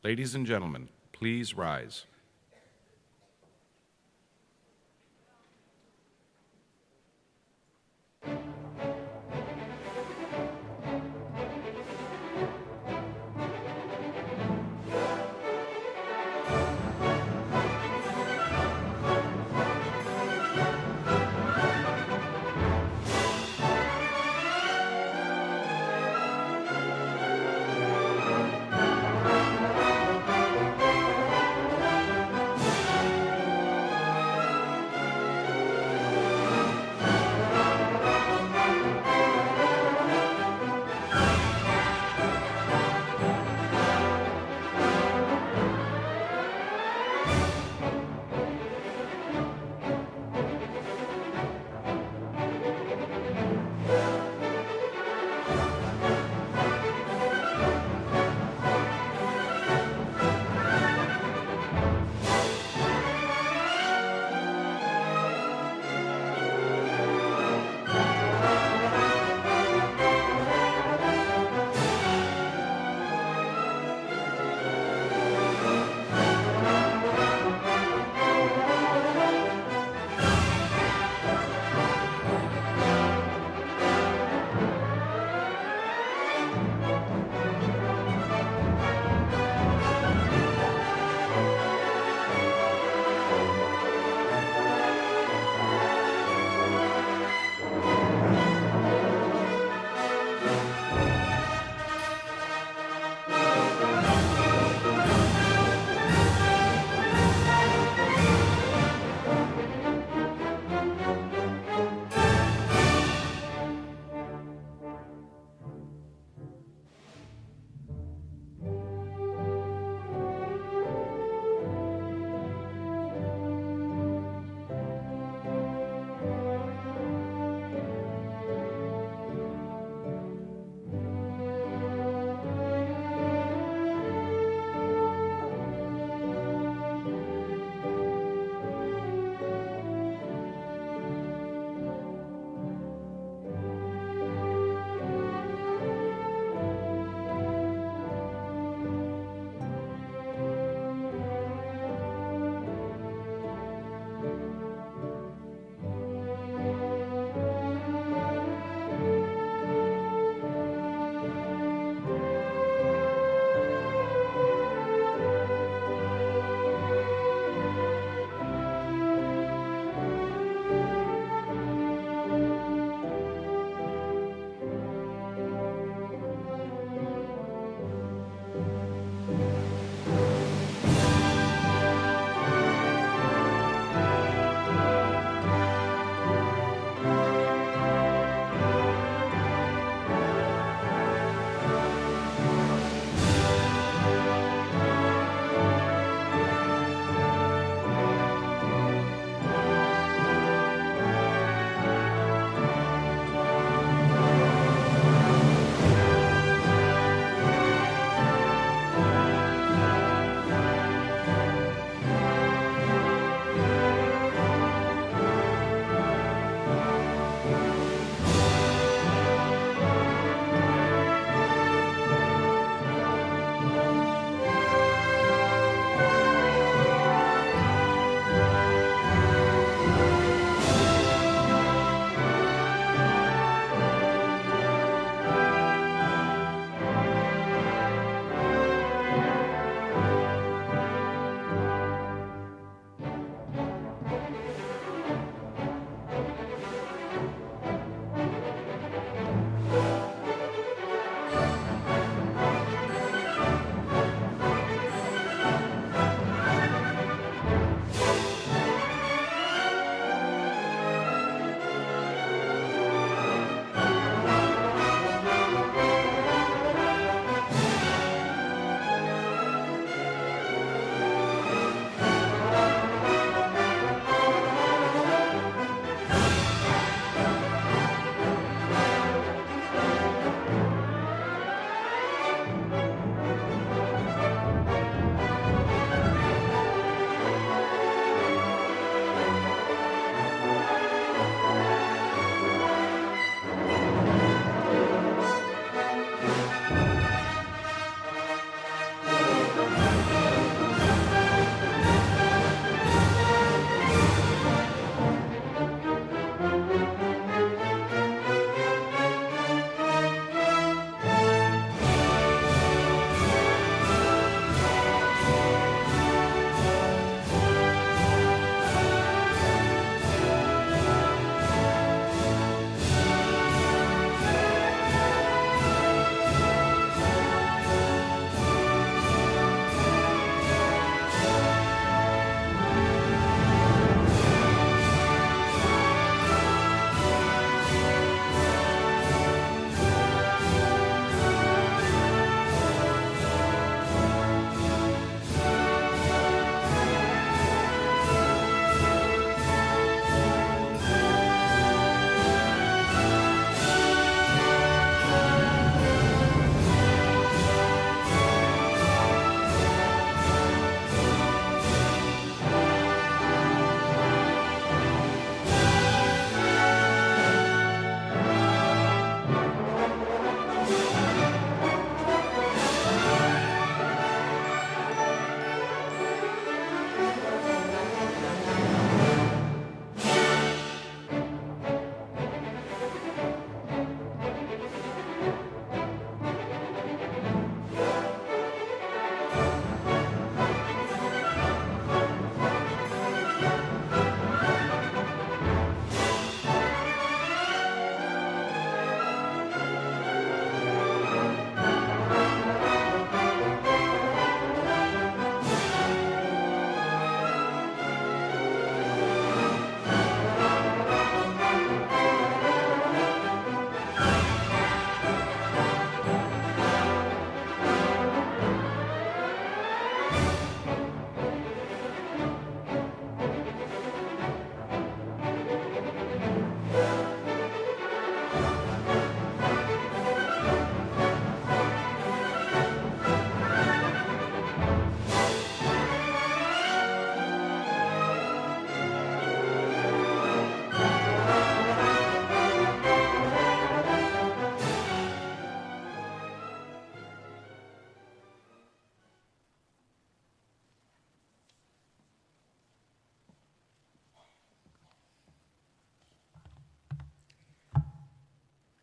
Ladies and gentlemen, please rise.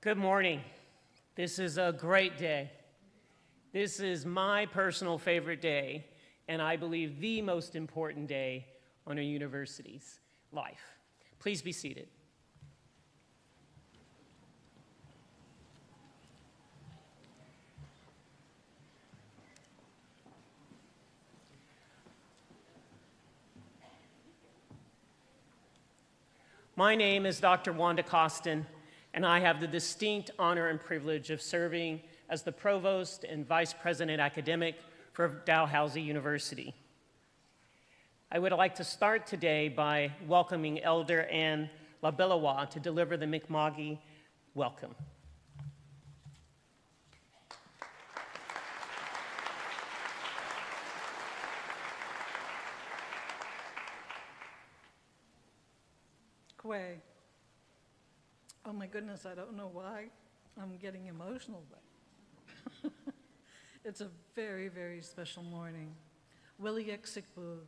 Good morning. This is a great day. This is my personal favorite day, and I believe the most important day on a university's life. Please be seated. My name is Dr. Wanda Costin, and I have the distinct honor and privilege of serving as the Provost and Vice President Academic for Dalhousie University. I would like to start today by welcoming Elder Anne LaBellois to deliver the Mi'kma'ki welcome. Kwe. Oh my goodness, I don't know why I'm getting emotional, but it's a very, very special morning. Willie Eksikbu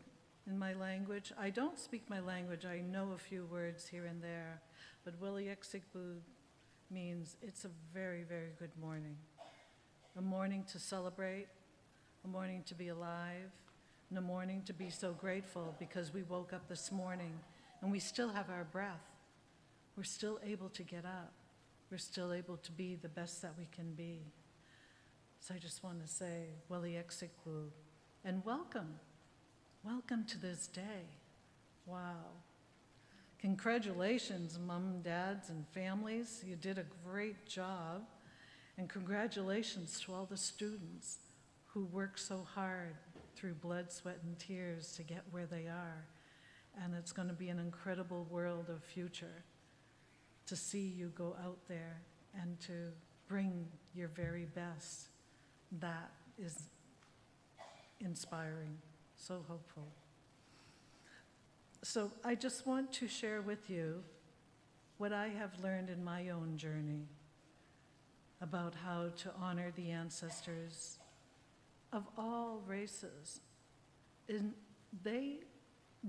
in my language. I don't speak my language, I know a few words here and there, but Willie Eksikbu means it's a very, very good morning. A morning to celebrate, a morning to be alive, and a morning to be so grateful because we woke up this morning and we still have our breath. We're still able to get up. We're still able to be the best that we can be. So I just want to say, Wali Eksikwu, and welcome. Welcome to this day. Wow. Congratulations, mom, dads, and families. You did a great job. And congratulations to all the students who work so hard through blood, sweat, and tears to get where they are. And it's going to be an incredible world of future to see you go out there and to bring your very best. That is inspiring, so hopeful. So I just want to share with you what I have learned in my own journey about how to honor the ancestors of all races. They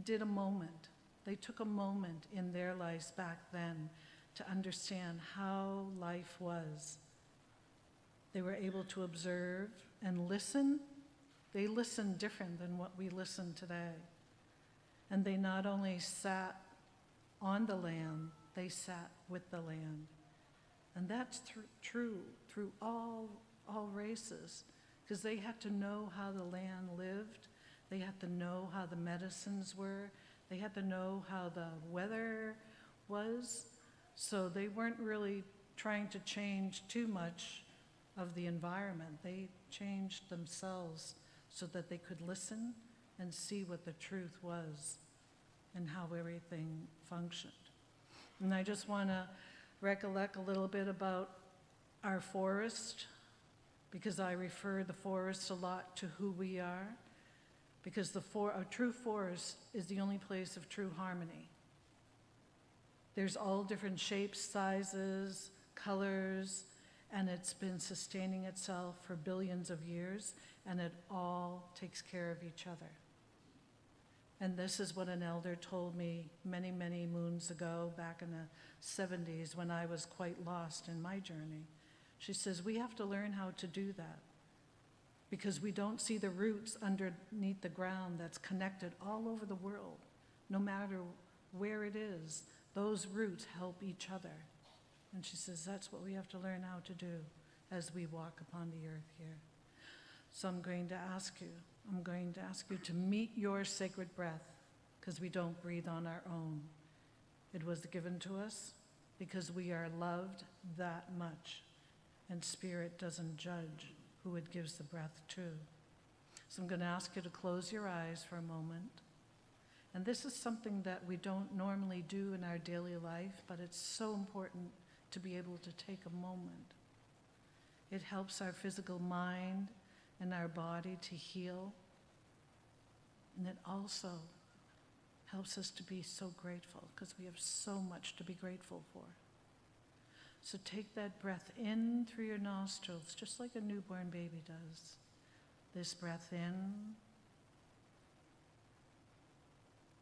did a moment. They took a moment in their lives back then to understand how life was. They were able to observe and listen. They listened different than what we listen today. And they not only sat on the land, they sat with the land. And that's true through all races, because they had to know how the land lived. They had to know how the medicines were. They had to know how the weather was. So they weren't really trying to change too much of the environment. They changed themselves so that they could listen and see what the truth was and how everything functioned. And I just want to recollect a little bit about our forest, because I refer the forest a lot to who we are. Because a true forest is the only place of true harmony. There's all different shapes, sizes, colors, and it's been sustaining itself for billions of years, and it all takes care of each other. And this is what an elder told me many, many moons ago, back in the 70s, when I was quite lost in my journey. She says, we have to learn how to do that, because we don't see the roots underneath the ground that's connected all over the world. No matter where it is, those roots help each other. And she says, that's what we have to learn how to do as we walk upon the earth here. So I'm going to ask you to meet your sacred breath, because we don't breathe on our own. It was given to us because we are loved that much, and Spirit doesn't judge who it gives the breath to. So I'm going to ask you to close your eyes for a moment. And this is something that we don't normally do in our daily life, but it's so important to be able to take a moment. It helps our physical mind and our body to heal. And it also helps us to be so grateful, because we have so much to be grateful for. So take that breath in through your nostrils, just like a newborn baby does. This breath in,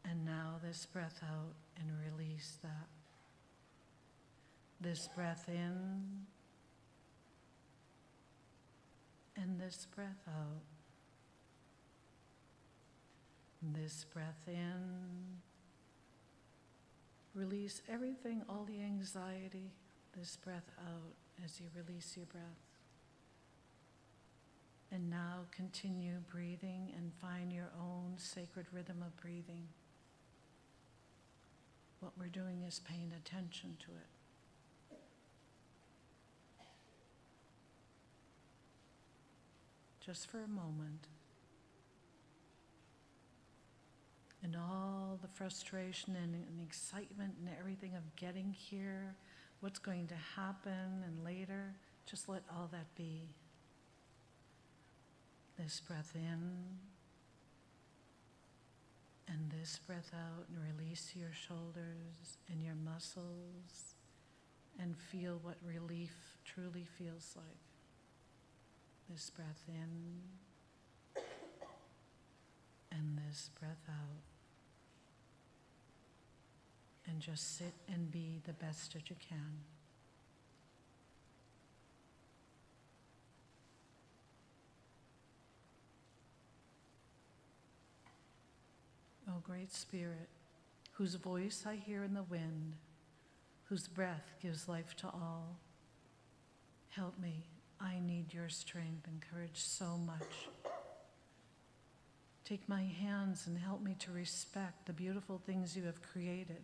and now this breath out, and release that. this breath in, and this breath out. This breath in, release everything, all the anxiety. This breath out as you release your breath. And now continue breathing and find your own sacred rhythm of breathing. What we're doing is paying attention to it. Just for a moment. And all the frustration and excitement and everything of getting here, what's going to happen and later, just let all that be. This breath in and this breath out, and release your shoulders and your muscles and feel what relief truly feels like. This breath in and this breath out. And just sit and be the best that you can. O great Spirit, whose voice I hear in the wind, whose breath gives life to all, help me. I need your strength and courage so much. Take my hands and help me to respect the beautiful things you have created,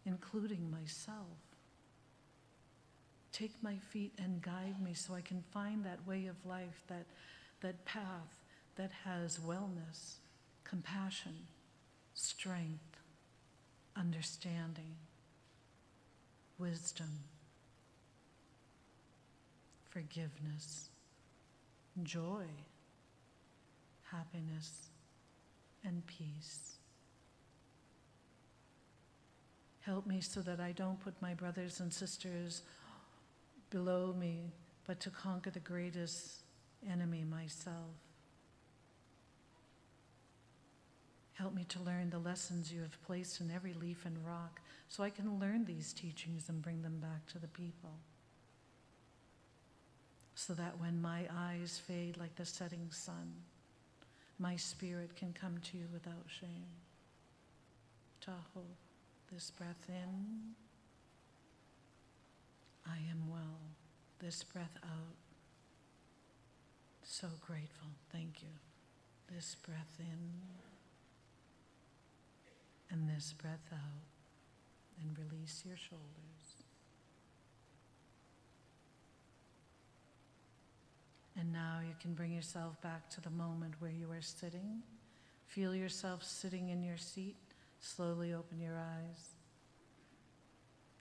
including myself. Take my feet and guide me so I can find that way of life, that path that has wellness, compassion, strength, understanding, wisdom, forgiveness, joy, happiness, and peace. Help me so that I don't put my brothers and sisters below me, but to conquer the greatest enemy, myself. Help me to learn the lessons you have placed in every leaf and rock, so I can learn these teachings and bring them back to the people. So that when my eyes fade like the setting sun, my spirit can come to you without shame. Tahoe. This breath in, I am well. This breath out, so grateful, thank you. This breath in, and this breath out, and release your shoulders. And now you can bring yourself back to the moment where you are sitting. Feel yourself sitting in your seat. Slowly open your eyes.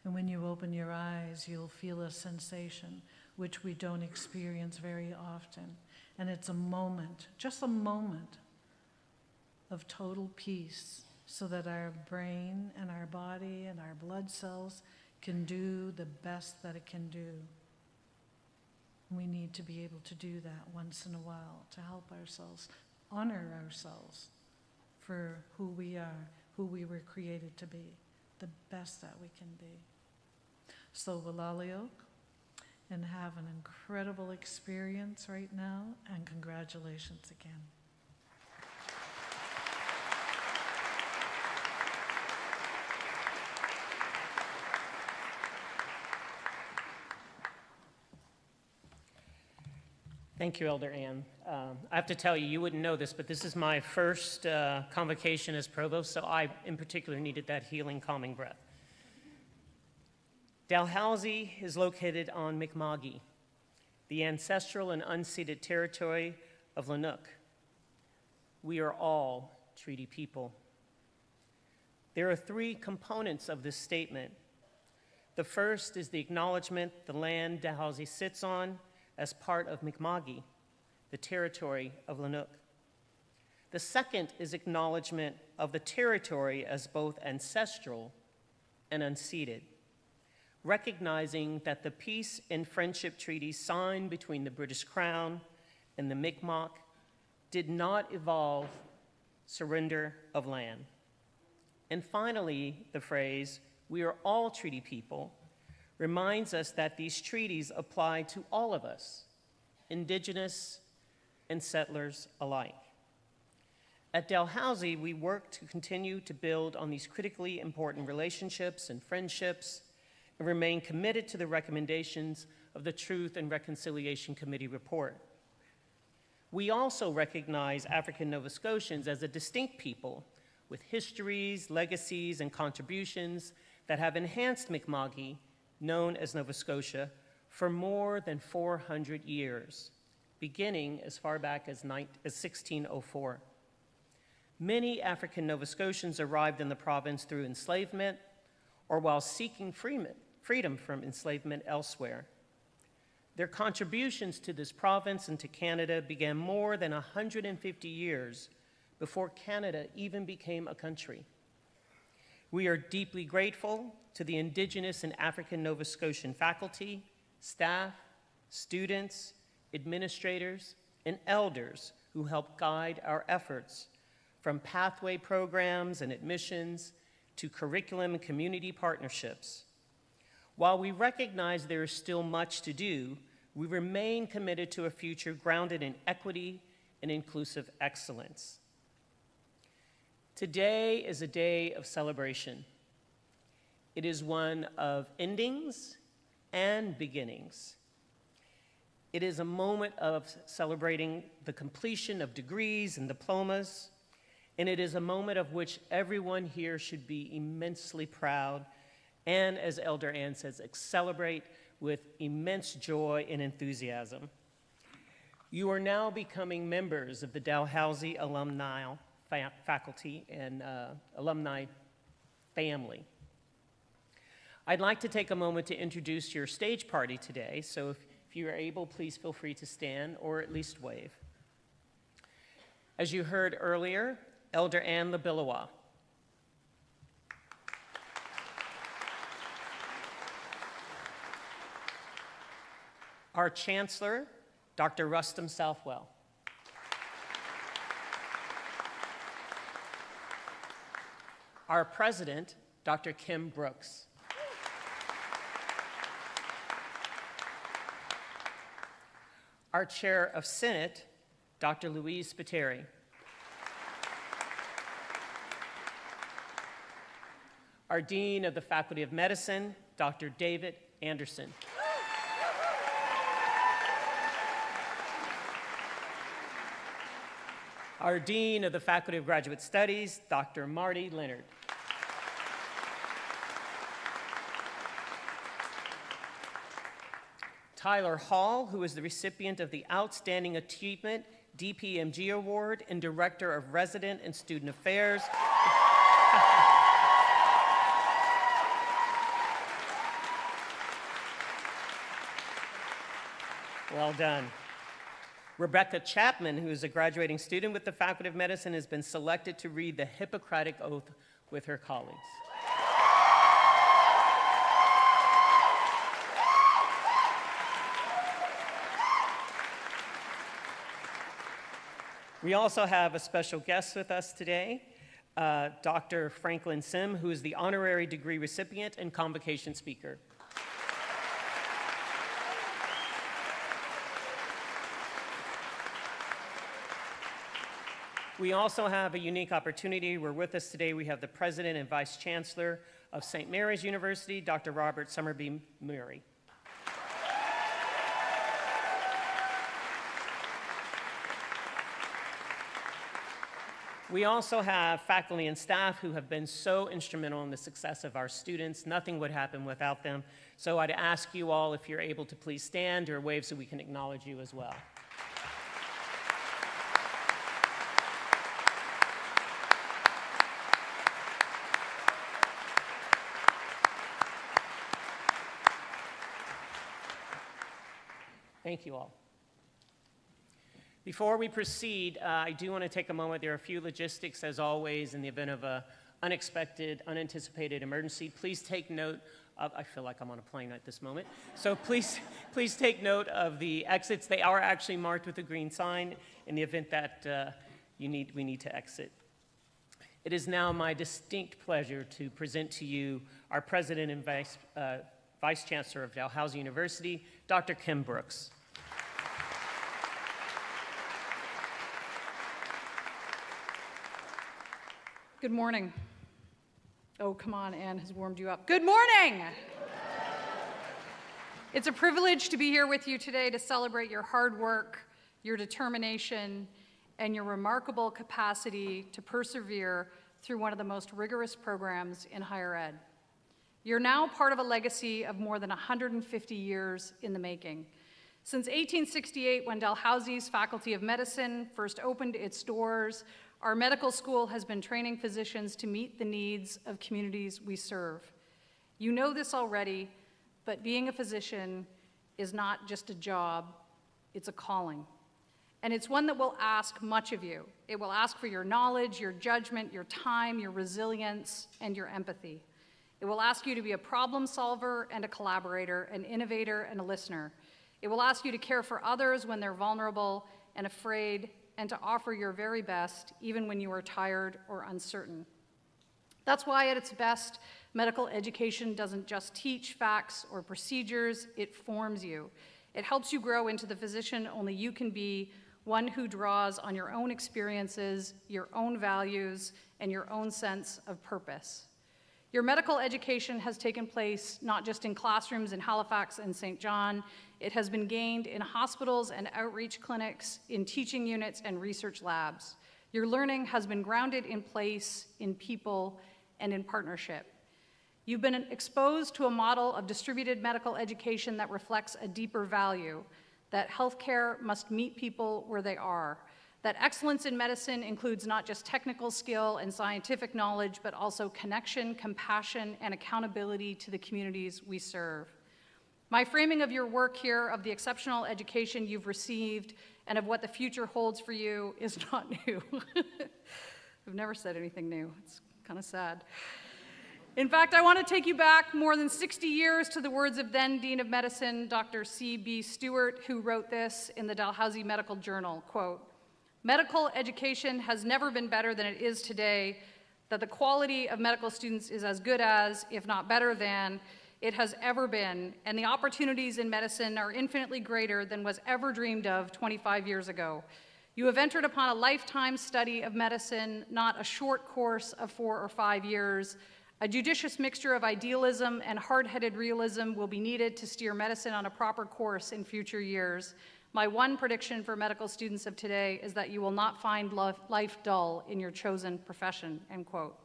And when you open your eyes, you'll feel a sensation which we don't experience very often. And it's a moment, just a moment, of total peace, so that our brain and our body and our blood cells can do the best that it can do. We need to be able to do that once in a while to help ourselves, honor ourselves for who we are, who we were created to be, the best that we can be. So Walaliok, and have an incredible experience right now, and congratulations again. Thank you, Elder Ann. I have to tell you, you wouldn't know this, but this is my first convocation as provost, so I, in particular, needed that healing, calming breath. Dalhousie is located on Mi'kma'ki, the ancestral and unceded territory of Lenape. We are all treaty people. There are three components of this statement. The first is the acknowledgement the land Dalhousie sits on as part of Mi'kma'ki, the territory of Lenape. The second is acknowledgement of the territory as both ancestral and unceded, recognizing that the peace and friendship treaty signed between the British Crown and the Mi'kmaq did not involve surrender of land. And finally, the phrase, "we are all treaty people," reminds us that these treaties apply to all of us, indigenous and settlers alike. At Dalhousie, we work to continue to build on these critically important relationships and friendships and remain committed to the recommendations of the Truth and Reconciliation Committee report. We also recognize African Nova Scotians as a distinct people with histories, legacies, and contributions that have enhanced Mi'kma'ki, known as Nova Scotia, for more than 400 years, beginning as far back as 1604. Many African Nova Scotians arrived in the province through enslavement or while seeking freedom from enslavement elsewhere. Their contributions to this province and to Canada began more than 150 years before Canada even became a country. We are deeply grateful to the Indigenous and African Nova Scotian faculty, staff, students, administrators, and elders who help guide our efforts, from pathway programs and admissions to curriculum and community partnerships. While we recognize there is still much to do, we remain committed to a future grounded in equity and inclusive excellence. Today is a day of celebration. It is one of endings and beginnings. It is a moment of celebrating the completion of degrees and diplomas, and it is a moment of which everyone here should be immensely proud and, as Elder Ann says, celebrate with immense joy and enthusiasm. You are now becoming members of the Dalhousie alumni faculty and alumni family. I'd like to take a moment to introduce your stage party today, so if you are able, please feel free to stand or at least wave. As you heard earlier, Elder Ann LaBilowa. Our Chancellor, Dr. Rustam Southwell. Our President, Dr. Kim Brooks. Our Chair of Senate, Dr. Louise Spiteri. Our Dean of the Faculty of Medicine, Dr. David Anderson. Our Dean of the Faculty of Graduate Studies, Dr. Marty Leonard. Tyler Hall, who is the recipient of the Outstanding Achievement DPMG Award and Director of Resident and Student Affairs. Well done. Rebecca Chapman, who is a graduating student with the Faculty of Medicine, has been selected to read the Hippocratic Oath with her colleagues. We also have a special guest with us today, Dr. Franklin Sim, who is the honorary degree recipient and convocation speaker. We also have a unique opportunity. We're with us today. We have the President and Vice Chancellor of St. Mary's University, Dr. Robert Summerby Murray. We also have faculty and staff who have been so instrumental in the success of our students. Nothing would happen without them. So I'd ask you all, if you're able to please stand or wave so we can acknowledge you as well. Thank you all. Before we proceed, I do want to take a moment. There are a few logistics, as always, in the event of an unexpected, unanticipated emergency. Please take note of, I feel like I'm on a plane at this moment. So please take note of the exits. They are actually marked with a green sign in the event that we need to exit. It is now my distinct pleasure to present to you our President and Vice Chancellor of Dalhousie University, Dr. Kim Brooks. Good morning. Oh, come on, Anne has warmed you up. Good morning! It's a privilege to be here with you today to celebrate your hard work, your determination, and your remarkable capacity to persevere through one of the most rigorous programs in higher ed. You're now part of a legacy of more than 150 years in the making. Since 1868, when Dalhousie's Faculty of Medicine first opened its doors, our medical school has been training physicians to meet the needs of communities we serve. You know this already, but being a physician is not just a job, it's a calling. And it's one that will ask much of you. It will ask for your knowledge, your judgment, your time, your resilience, and your empathy. It will ask you to be a problem solver and a collaborator, an innovator and a listener. It will ask you to care for others when they're vulnerable and afraid, and to offer your very best even when you are tired or uncertain. That's why at its best, medical education doesn't just teach facts or procedures, it forms you. It helps you grow into the physician only you can be, one who draws on your own experiences, your own values, and your own sense of purpose. Your medical education has taken place not just in classrooms in Halifax and St. John, it has been gained in hospitals and outreach clinics, in teaching units and research labs. Your learning has been grounded in place, in people, and in partnership. You've been exposed to a model of distributed medical education that reflects a deeper value, that healthcare must meet people where they are, that excellence in medicine includes not just technical skill and scientific knowledge, but also connection, compassion, and accountability to the communities we serve. My framing of your work here, of the exceptional education you've received, and of what the future holds for you is not new. I've never said anything new. It's kind of sad. In fact, I want to take you back more than 60 years to the words of then Dean of Medicine, Dr. C.B. Stewart, who wrote this in the Dalhousie Medical Journal, quote, "Medical education has never been better than it is today, that the quality of medical students is as good as, if not better than, it has ever been, and the opportunities in medicine are infinitely greater than was ever dreamed of 25 years ago. You have entered upon a lifetime study of medicine, not a short course of 4 or 5 years. A judicious mixture of idealism and hard-headed realism will be needed to steer medicine on a proper course in future years. My one prediction for medical students of today is that you will not find life dull in your chosen profession," end quote.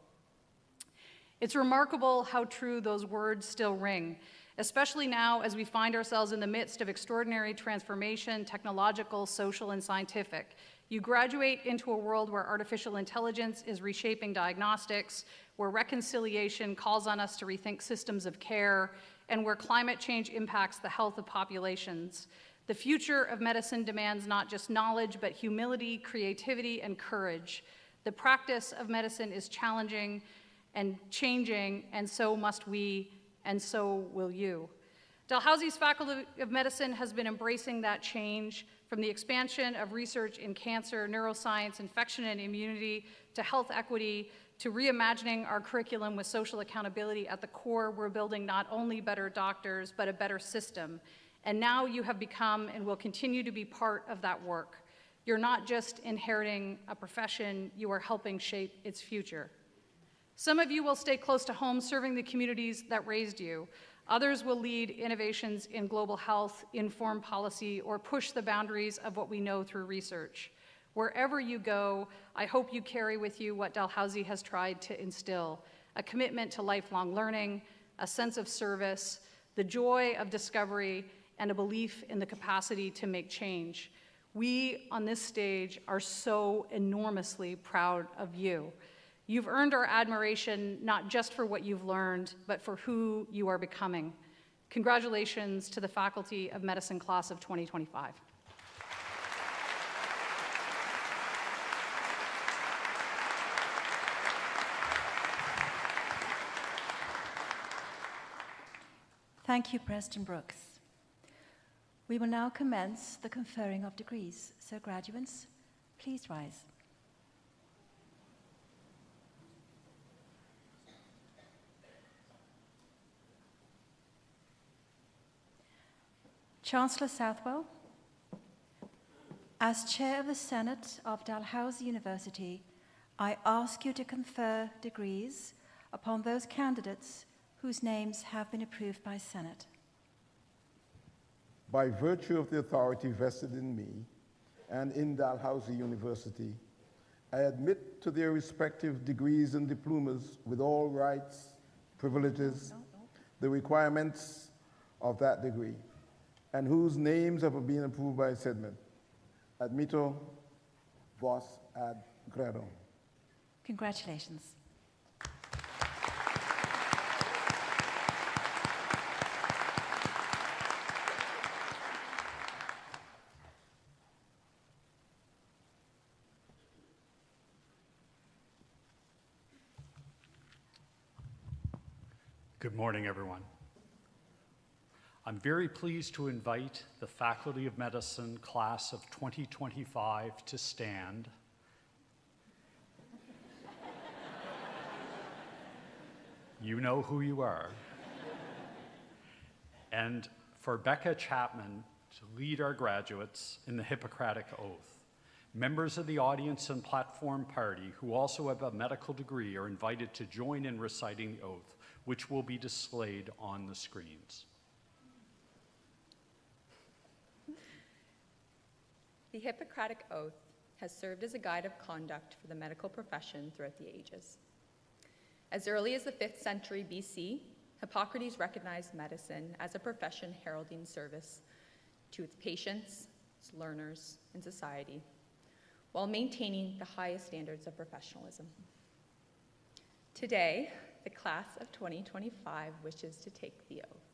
It's remarkable how true those words still ring, especially now as we find ourselves in the midst of extraordinary transformation, technological, social, and scientific. You graduate into a world where artificial intelligence is reshaping diagnostics, where reconciliation calls on us to rethink systems of care, and where climate change impacts the health of populations. The future of medicine demands not just knowledge, but humility, creativity, and courage. The practice of medicine is challenging and changing, and so must we, and so will you. Dalhousie's Faculty of Medicine has been embracing that change, from the expansion of research in cancer, neuroscience, infection and immunity, to health equity, to reimagining our curriculum with social accountability at the core. We're building not only better doctors, but a better system. And now you have become and will continue to be part of that work. You're not just inheriting a profession, you are helping shape its future. Some of you will stay close to home, serving the communities that raised you. Others will lead innovations in global health, inform policy, or push the boundaries of what we know through research. Wherever you go, I hope you carry with you what Dalhousie has tried to instill: a commitment to lifelong learning, a sense of service, the joy of discovery, and a belief in the capacity to make change. We on this stage are so enormously proud of you. You've earned our admiration not just for what you've learned, but for who you are becoming. Congratulations to the Faculty of Medicine class of 2025. Thank you, President Brooks. We will now commence the conferring of degrees. So graduates, please rise. Chancellor Southwell, as Chair of the Senate of Dalhousie University, I ask you to confer degrees upon those candidates whose names have been approved by Senate. By virtue of the authority vested in me and in Dalhousie University, I admit to their respective degrees and diplomas with all rights, privileges, the requirements of that degree, and whose names have been approved by Senate. Admito vos ad gradum. Congratulations. Good morning, everyone. I'm very pleased to invite the Faculty of Medicine class of 2025 to stand. You know who you are. And for Becca Chapman to lead our graduates in the Hippocratic Oath. Members of the audience and platform party who also have a medical degree are invited to join in reciting the oath, which will be displayed on the screens. The Hippocratic Oath has served as a guide of conduct for the medical profession throughout the ages. As early as the 5th century BC, Hippocrates recognized medicine as a profession heralding service to its patients, its learners, and society, while maintaining the highest standards of professionalism. Today, the class of 2025 wishes to take the oath,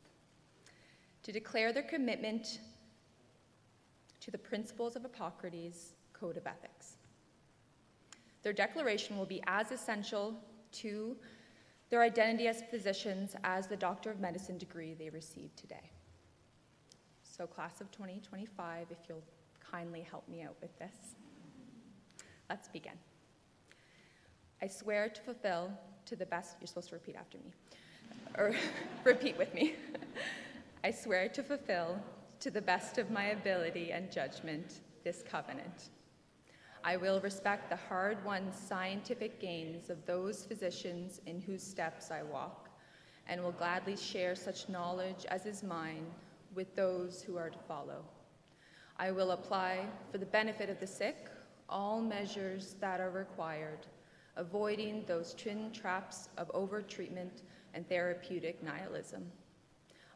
to declare their commitment to the principles of Hippocrates' Code of Ethics. Their declaration will be as essential to their identity as physicians as the Doctor of Medicine degree they received today. So class of 2025, if you'll kindly help me out with this. Let's begin. I swear to fulfill to the best, you're supposed to repeat after me, or repeat with me. I swear to fulfill to the best of my ability and judgment this covenant. I will respect the hard-won scientific gains of those physicians in whose steps I walk, and will gladly share such knowledge as is mine with those who are to follow. I will apply, for the benefit of the sick, all measures that are required, avoiding those twin traps of over-treatment and therapeutic nihilism.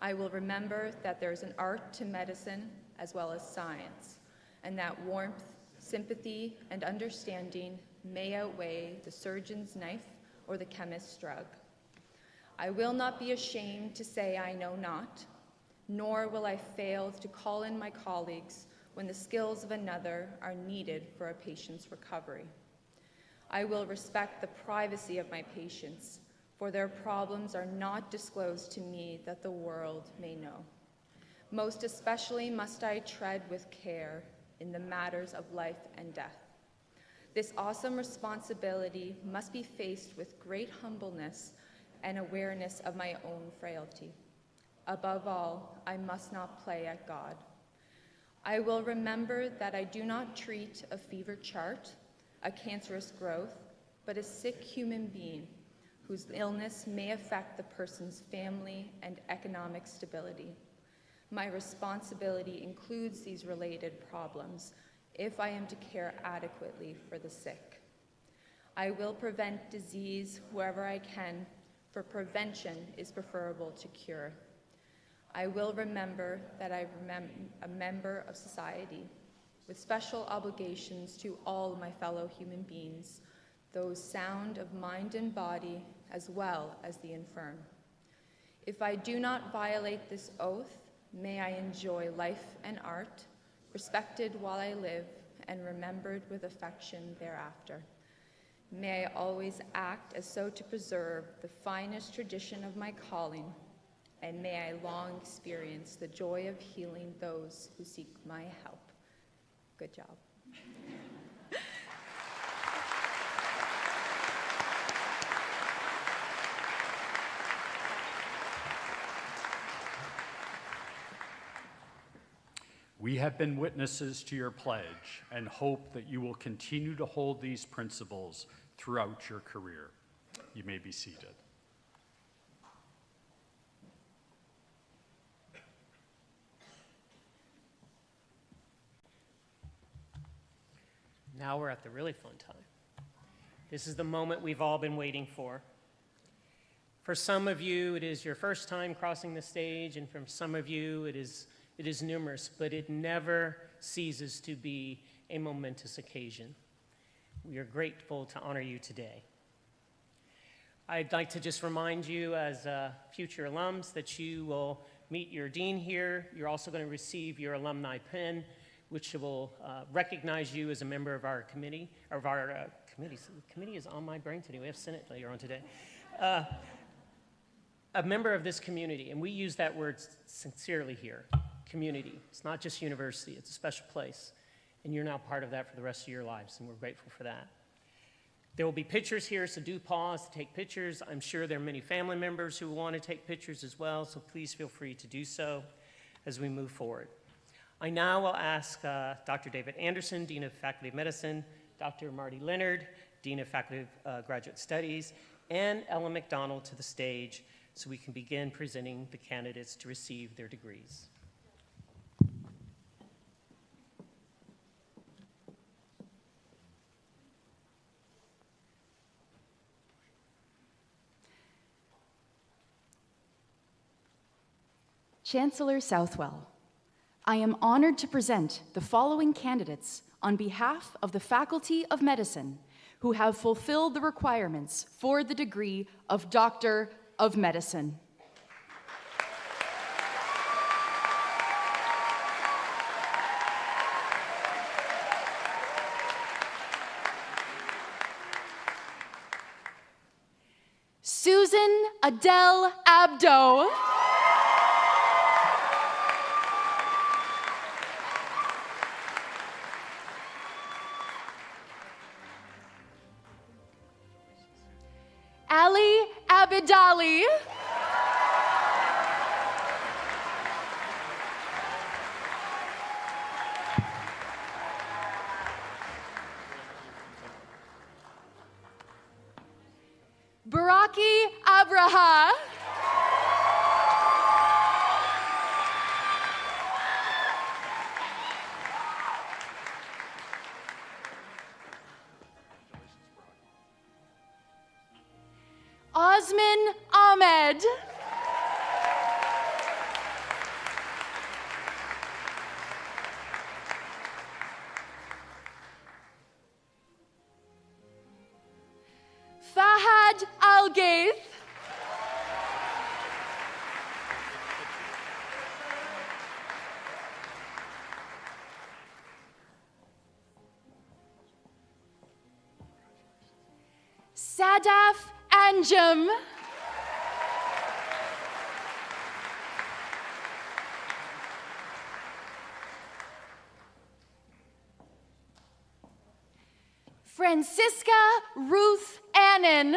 I will remember that there is an art to medicine as well as science, and that warmth, sympathy, and understanding may outweigh the surgeon's knife or the chemist's drug. I will not be ashamed to say I know not, nor will I fail to call in my colleagues when the skills of another are needed for a patient's recovery. I will respect the privacy of my patients, for their problems are not disclosed to me that the world may know. Most especially must I tread with care in the matters of life and death. This awesome responsibility must be faced with great humbleness and awareness of my own frailty. Above all, I must not play at God. I will remember that I do not treat a fever chart, a cancerous growth, but a sick human being whose illness may affect the person's family and economic stability. My responsibility includes these related problems if I am to care adequately for the sick. I will prevent disease wherever I can, for prevention is preferable to cure. I will remember that I am a member of society with special obligations to all my fellow human beings, those sound of mind and body, as well as the infirm. If I do not violate this oath, may I enjoy life and art, respected while I live, and remembered with affection thereafter. May I always act as so to preserve the finest tradition of my calling, and may I long experience the joy of healing those who seek my help. Good job. We have been witnesses to your pledge and hope that you will continue to hold these principles throughout your career. You may be seated. Now we're at the really fun time. This is the moment we've all been waiting for. For some of you, it is your first time crossing the stage, and for some of you, it is numerous, but it never ceases to be a momentous occasion. We are grateful to honor you today. I'd like to just remind you as future alums that you will meet your dean here. You're also going to receive your alumni pin, which will recognize you as a member of our committee, of our committee. So the committee is on my brain today. We have Senate later on today. A member of this community, and we use that word sincerely here, community. It's not just university, it's a special place. And you're now part of that for the rest of your lives, and we're grateful for that. There will be pictures here, so do pause to take pictures. I'm sure there are many family members who want to take pictures as well, so please feel free to do so as we move forward. I now will ask Dr. David Anderson, Dean of Faculty of Medicine, Dr. Marty Leonard, Dean of Faculty of Graduate Studies, and Ellen McDonald to the stage so we can begin presenting the candidates to receive their degrees. Chancellor Southwell, I am honored to present the following candidates on behalf of the Faculty of Medicine who have fulfilled the requirements for the degree of Doctor of Medicine. Susan Adele Abdo. Ali Abidali. Baraki Abraha. Osman Ahmed. Fahad Al-Gaith. Sadaf Anjem. Francisca Ruth Annan.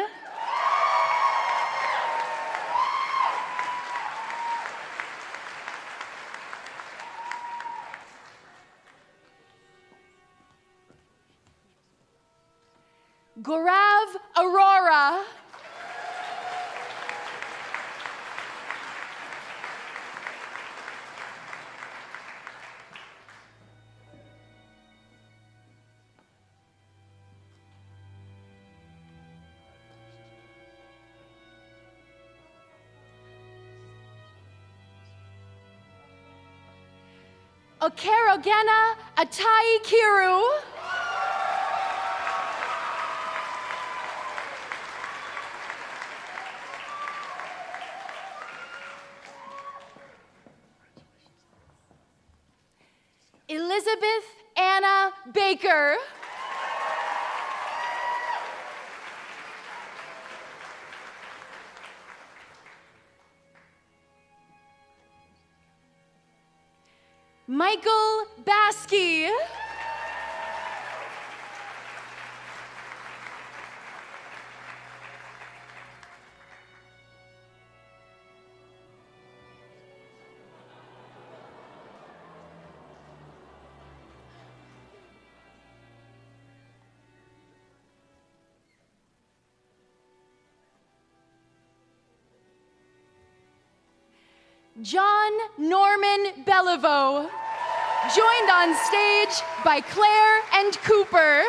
Gaurav Aurora. Okerogena Atai Kiru. Elizabeth Anna Baker. Michael Baskey. John Norman Beliveau, joined on stage by Claire and Cooper.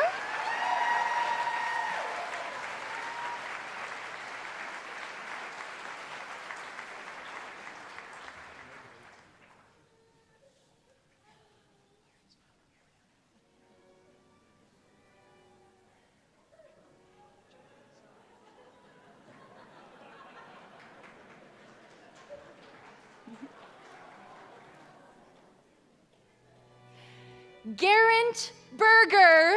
Garant Berger.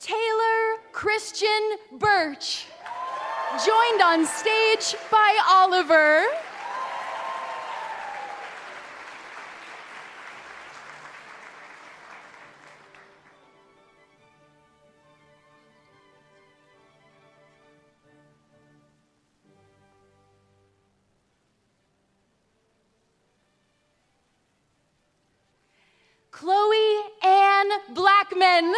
Taylor Christian Birch, joined on stage by Oliver. Chloe Ann Blackman.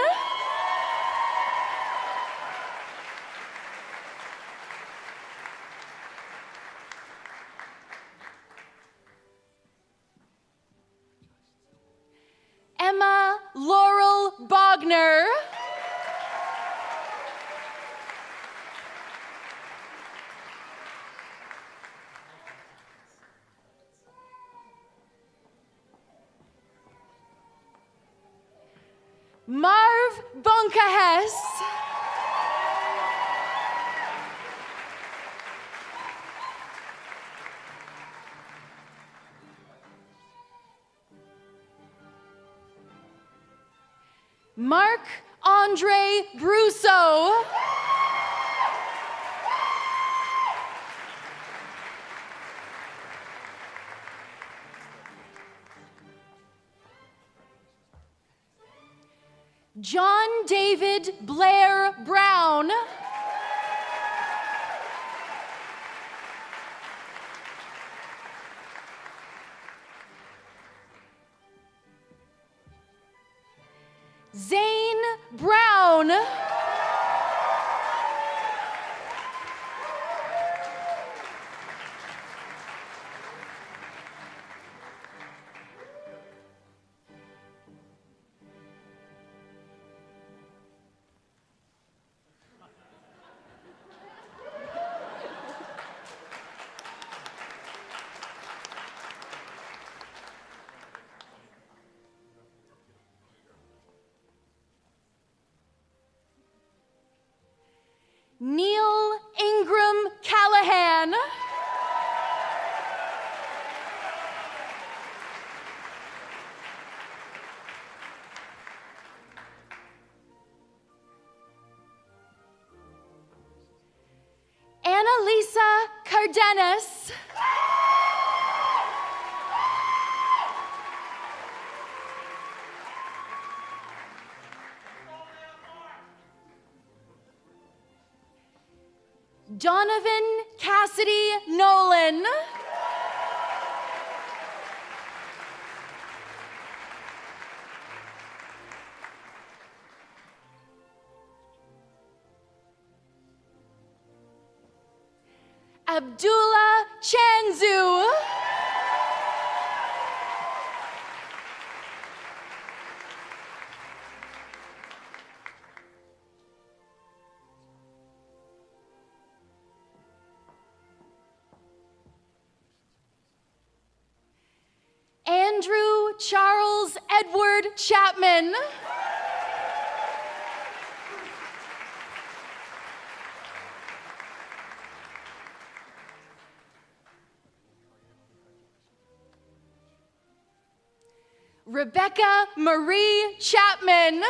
Emma Laurel Bogner. Marv Bonkahes. Marc Andre Brousseau. John David Blair Brown. Zane Brown. Neil Ingram Callahan. Annalisa Cardenas. Donovan Cassidy Nolan. Abdullah Chanzu. Andrew Charles Edward Chapman. Rebecca Marie Chapman.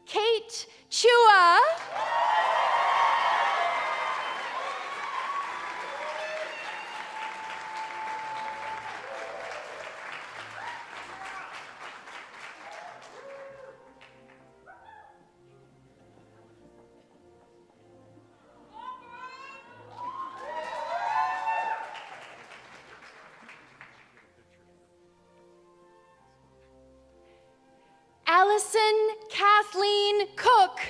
Kate Chua. Allison Kathleen Cook.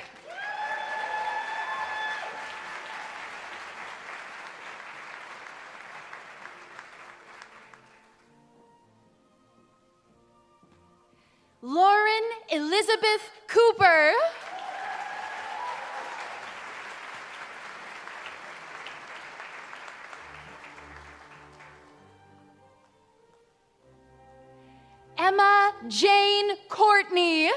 Lauren Elizabeth Cooper. Emma Jane Courtney.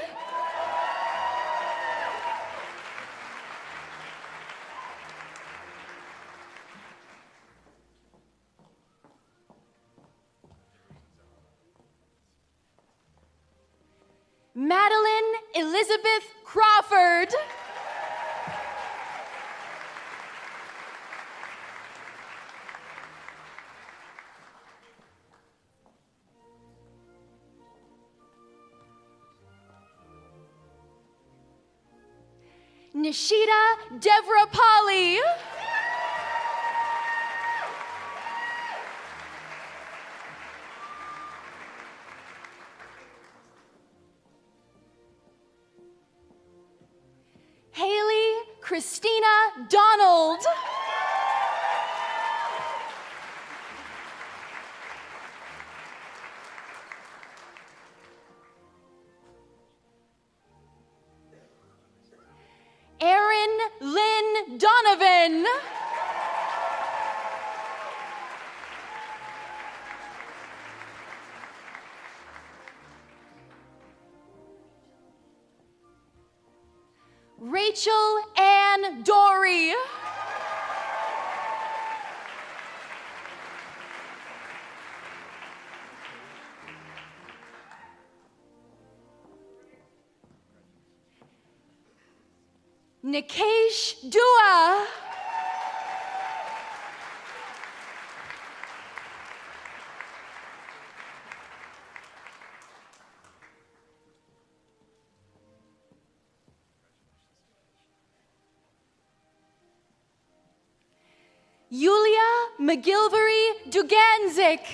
Madeline Elizabeth Crawford. Nishita Devrapali. Haley Christina Donald. Erin Lynn Donovan. Rachel Ann Dory. Nikesh Dua. Yulia McGilvery Duganzik.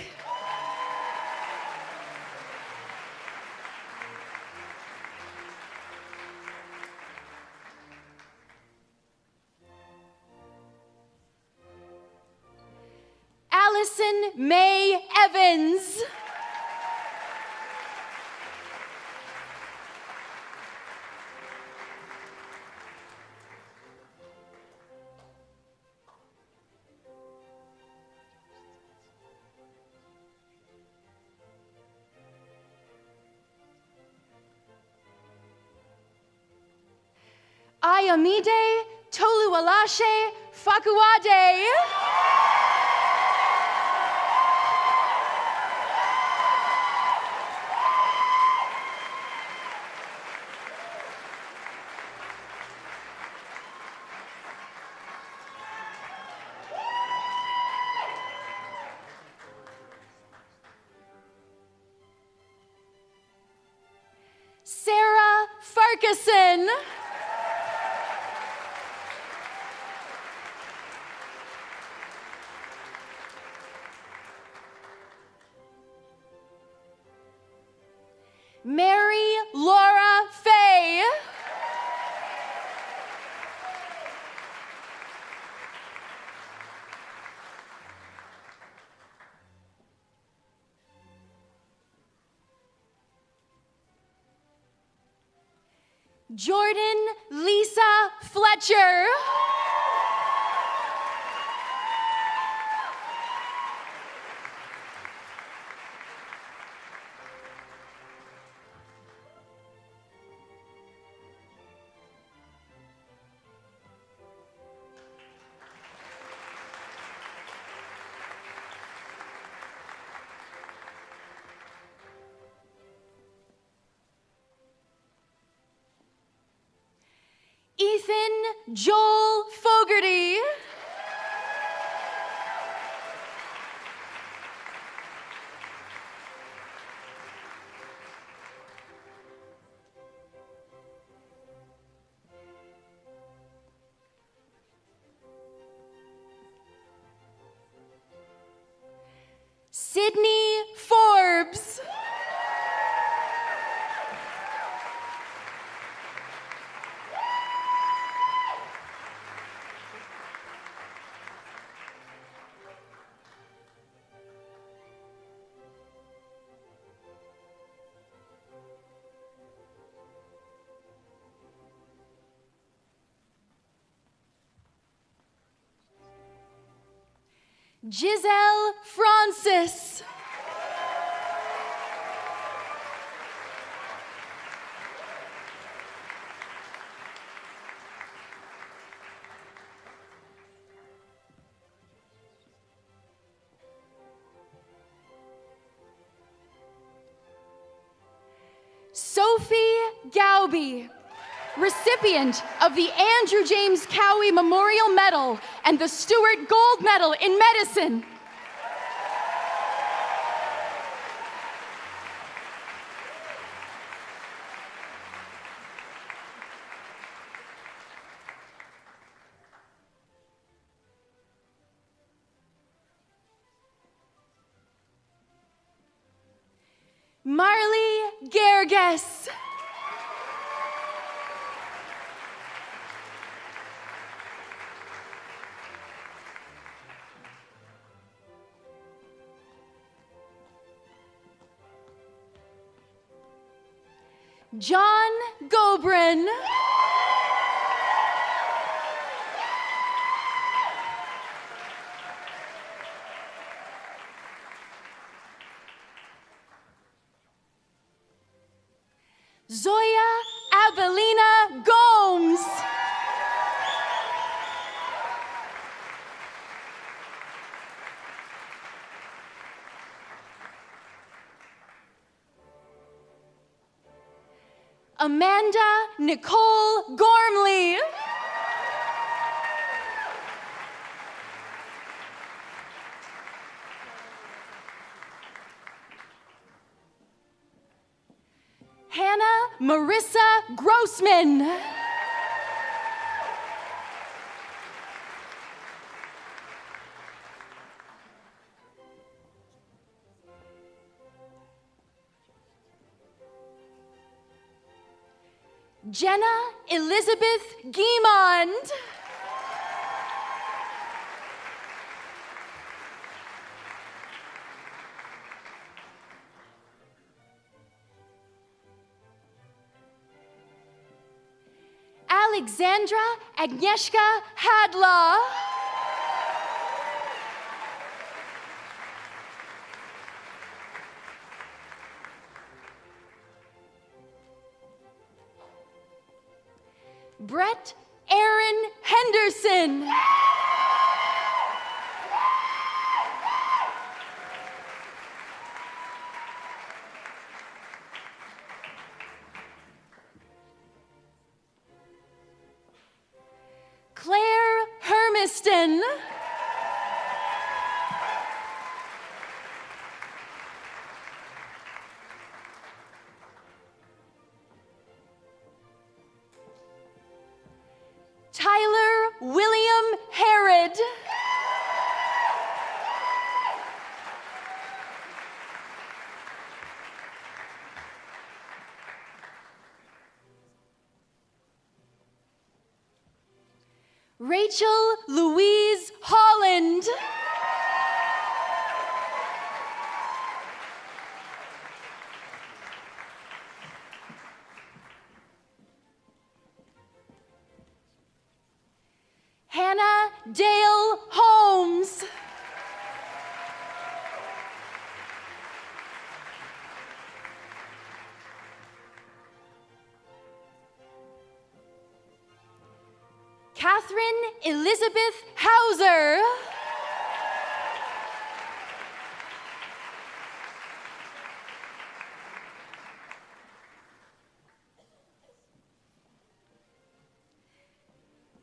Allison May Evans. Ayomide Toluwalashe Fakuade. Sarah Farquharson. Mary Laura Fay. Jordan Lisa Fletcher. Ethan Joel Fogarty. Sydney Forbes. Giselle Francis. Sophie Gauby, recipient of the Andrew James Cowie Memorial Medal and the Stewart Gold Medal in Medicine. Marley Gerges. John Gobrin. Zoya Avelina Gomes. Amanda Nicole Gormley. Hannah Marissa Grossman. Jenna Elizabeth Guimond. Alexandra Agnieszka Hadla. Brett Aaron Henderson. Claire Hermiston. Tyler William Herod. Rachel Louise Holland. Hannah Dale Holmes. Catherine Elizabeth Hauser.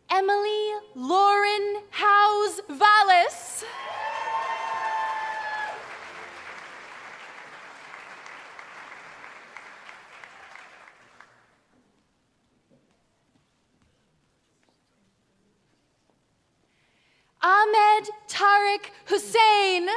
Emily Lauren House Vallis. Ahmed Tariq Hussein.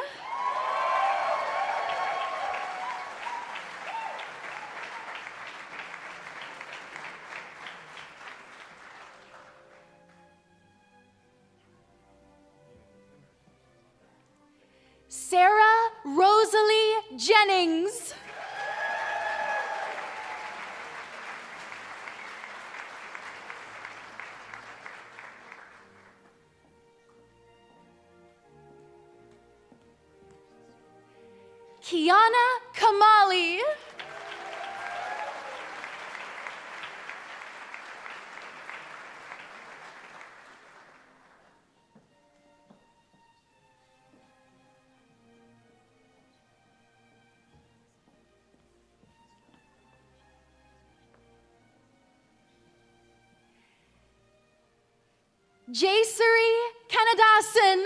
Sarah Rosalie Jennings. Kiana Kamali. Jaysuri Kannadasan.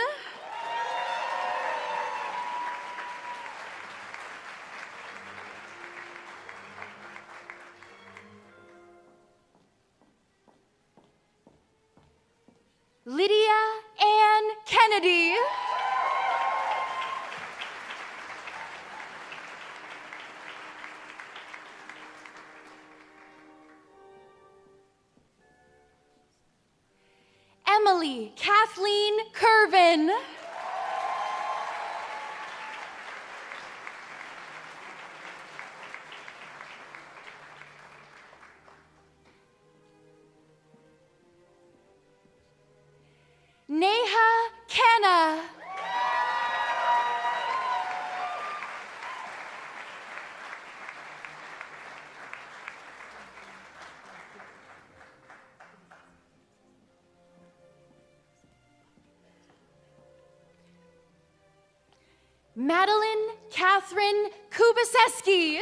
Lydia Ann Kennedy. Emily Kathleen Curvin. Neha Kanna. Madeline Catherine Kubaseski.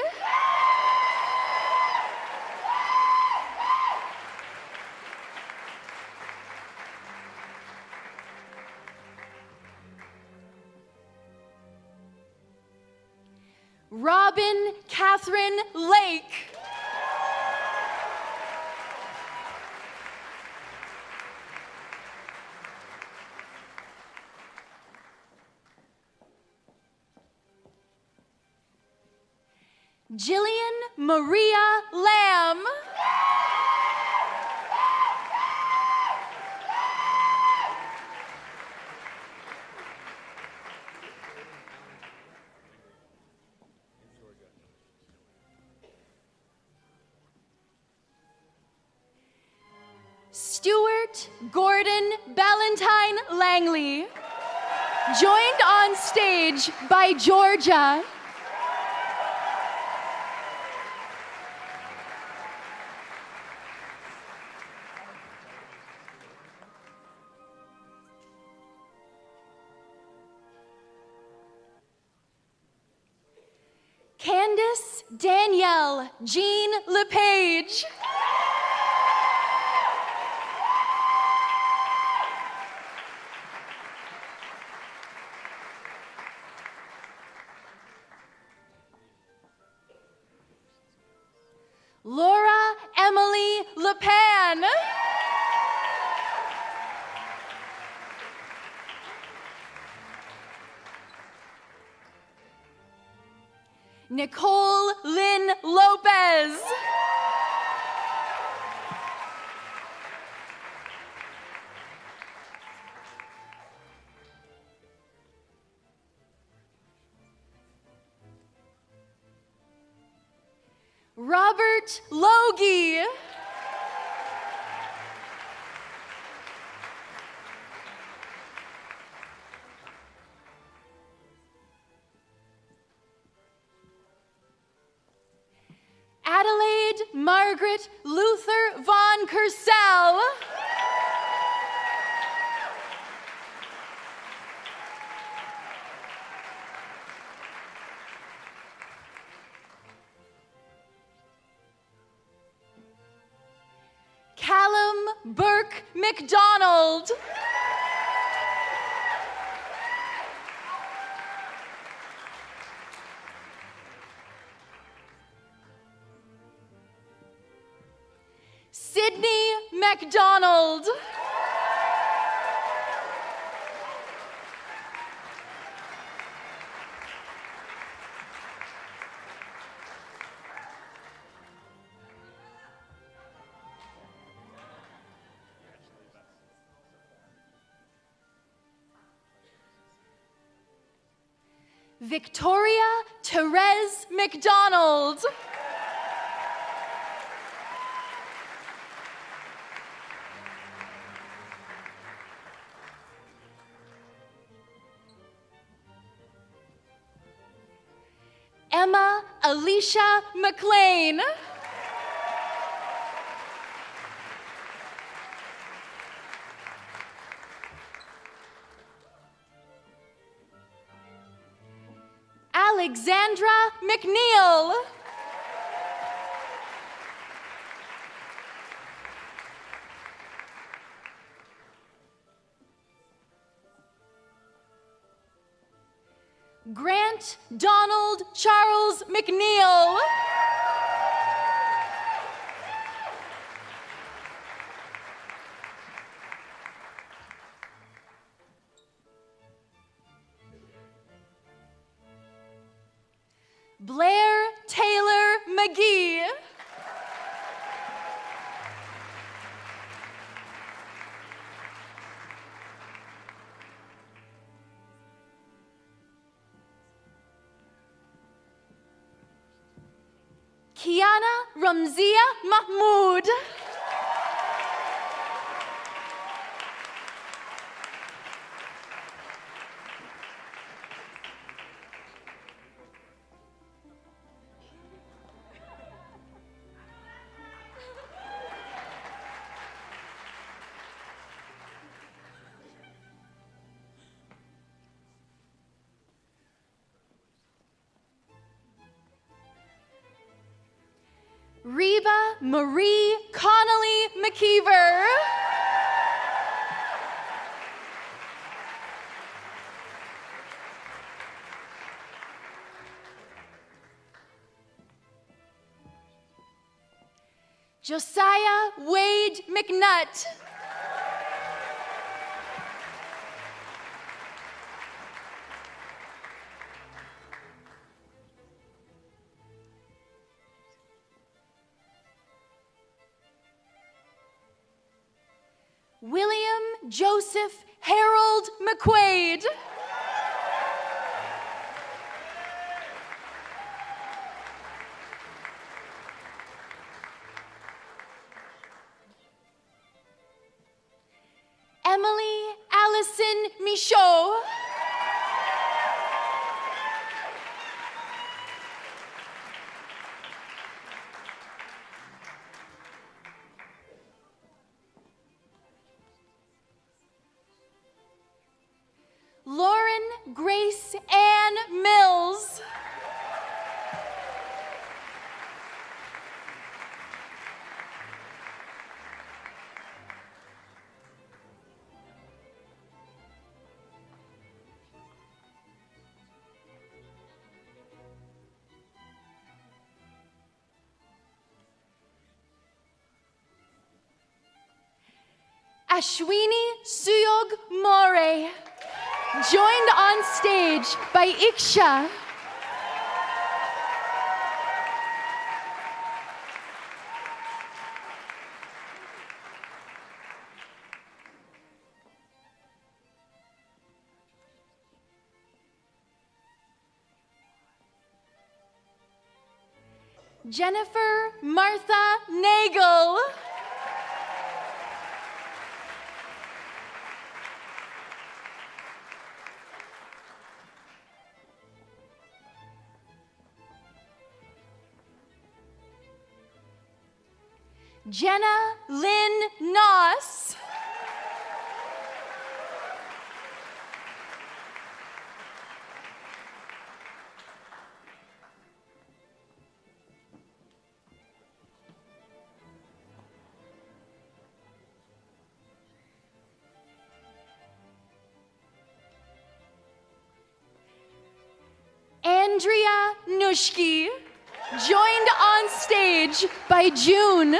Robin Catherine Lake. Jillian Maria Lamb. Stuart Gordon Ballantyne Langley, joined on stage by Georgia. Candace Danielle Jean LePage. Laura Emily LePan. Nicole Lynn Lopez. Robert Logie. Adelaide Margaret Luther von Kersel. Callum Burke McDonald. Sydney McDonald. Victoria Therese McDonald. Emma Alicia McLean. Alexandra McNeil. Grant Donald Charles McNeil. Blair Taylor McGee. Kiana Ramzia Mahmood. Reba Marie Connolly McKeever. Josiah Wade McNutt. William Joseph Harold McQuaid. Emily Allison Michaud. Lauren Grace Ann Mills. Ashwini Suyog More, joined on stage by Iksha. Jennifer Martha Nagel. Jenna Lynn Noss. Andrea Nushki, joined on stage by June.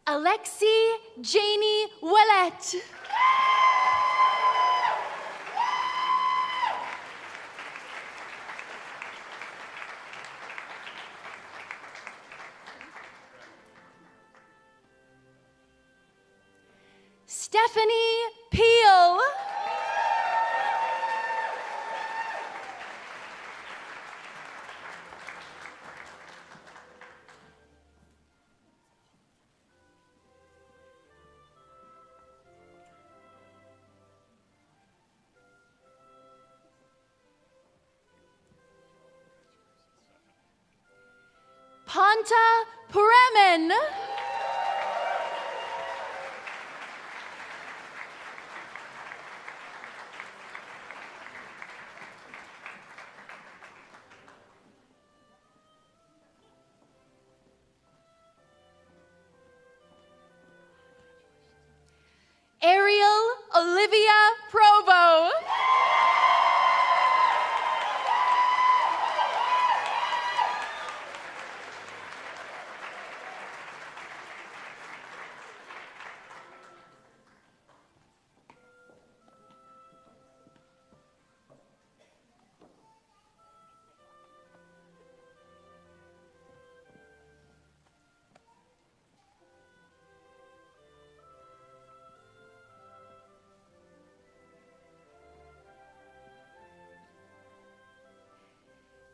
Alexi Janie Ouellette. Stephanie Peel. Panta Pureman. Ariel Olivia Provo.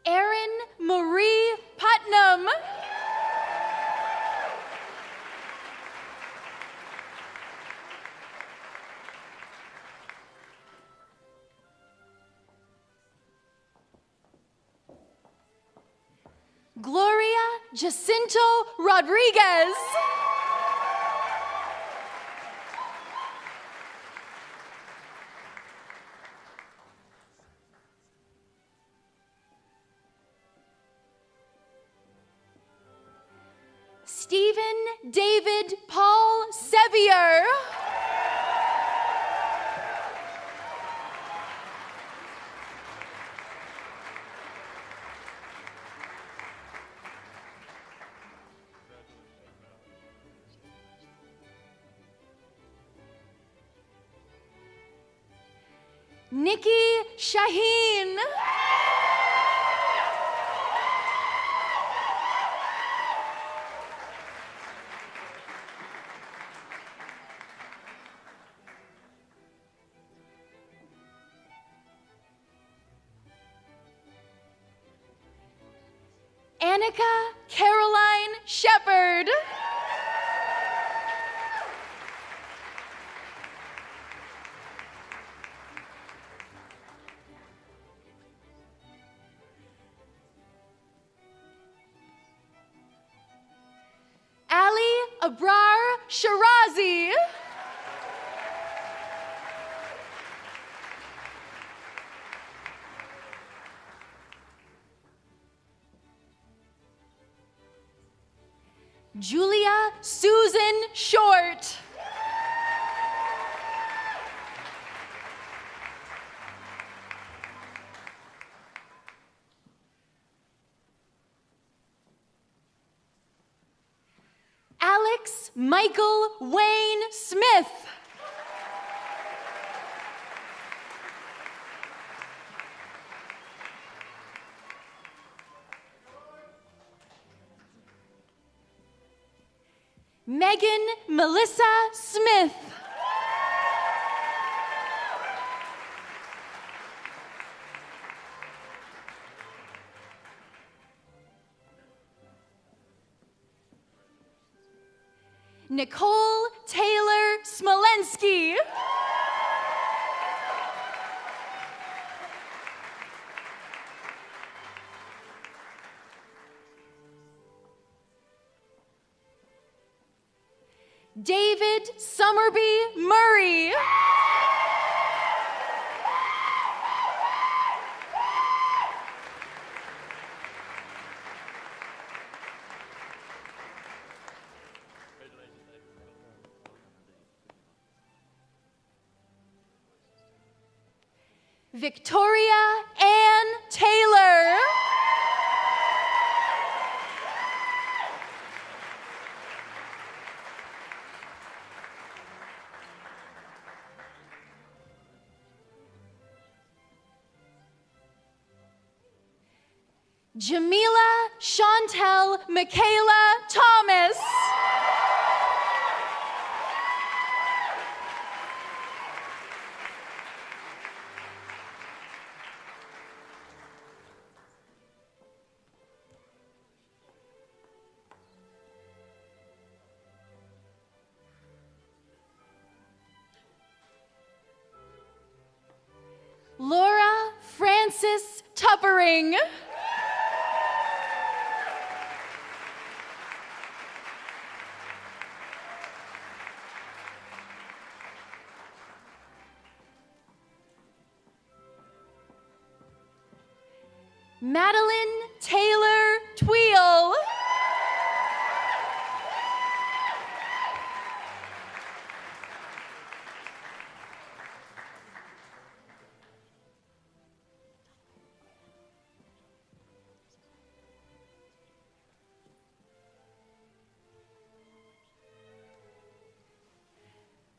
Erin Marie Putnam. Gloria Jacinto Rodriguez. Stephen David Paul Sevier. Nikki Shaheen. Annika Caroline Shepard. Ali Abrar Shirazi. Julia Susan Short. Alex Michael Wayne Smith. Megan Melissa Smith. Nicole Taylor Smolensky. David Summerby Murray. Victoria Ann Taylor. Jamila Chantel Michaela Thomas. Francis Tuppering. Madeline Taylor Tweel.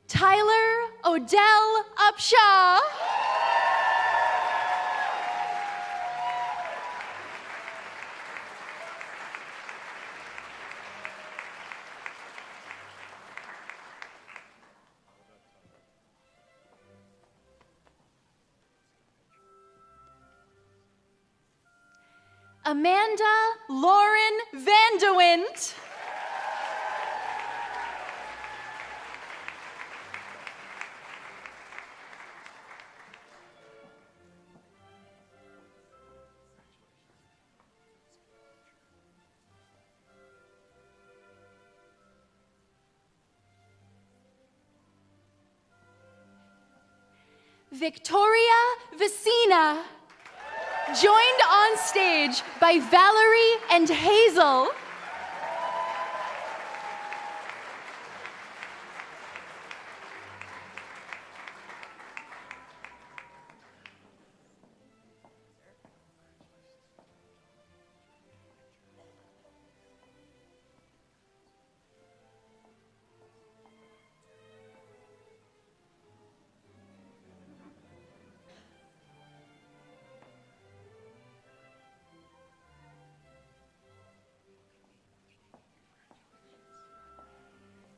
Tyler Odell Upshaw. Amanda Lauren Vandewint. Victoria Vicina, joined on stage by Valerie and Hazel.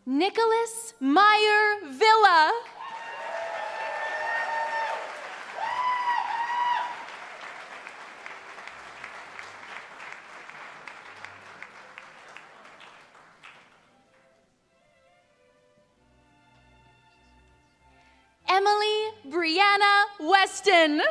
Nicholas Meyer Villa. Emily Brianna Weston.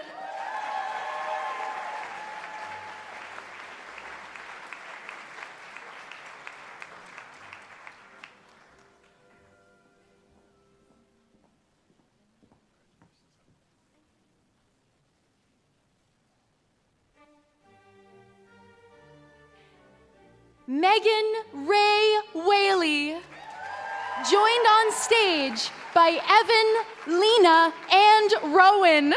Megan Ray Whaley, joined on stage by Evan, Lena, and Rowan.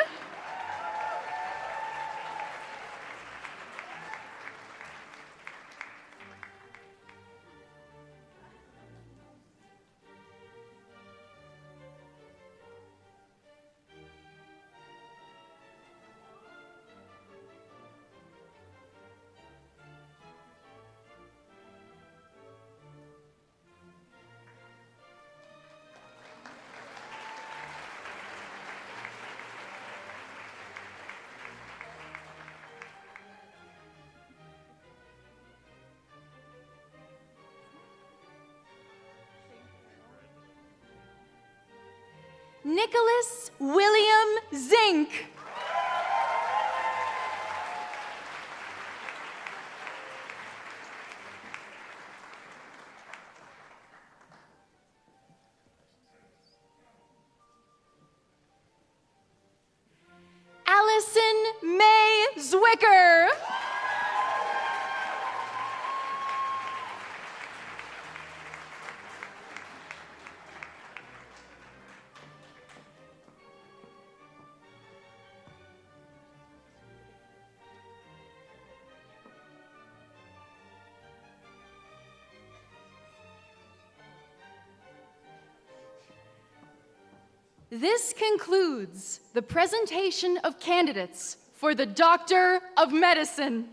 Nicholas William Zink. Allison May Zwicker. This concludes the presentation of candidates for the Doctor of Medicine.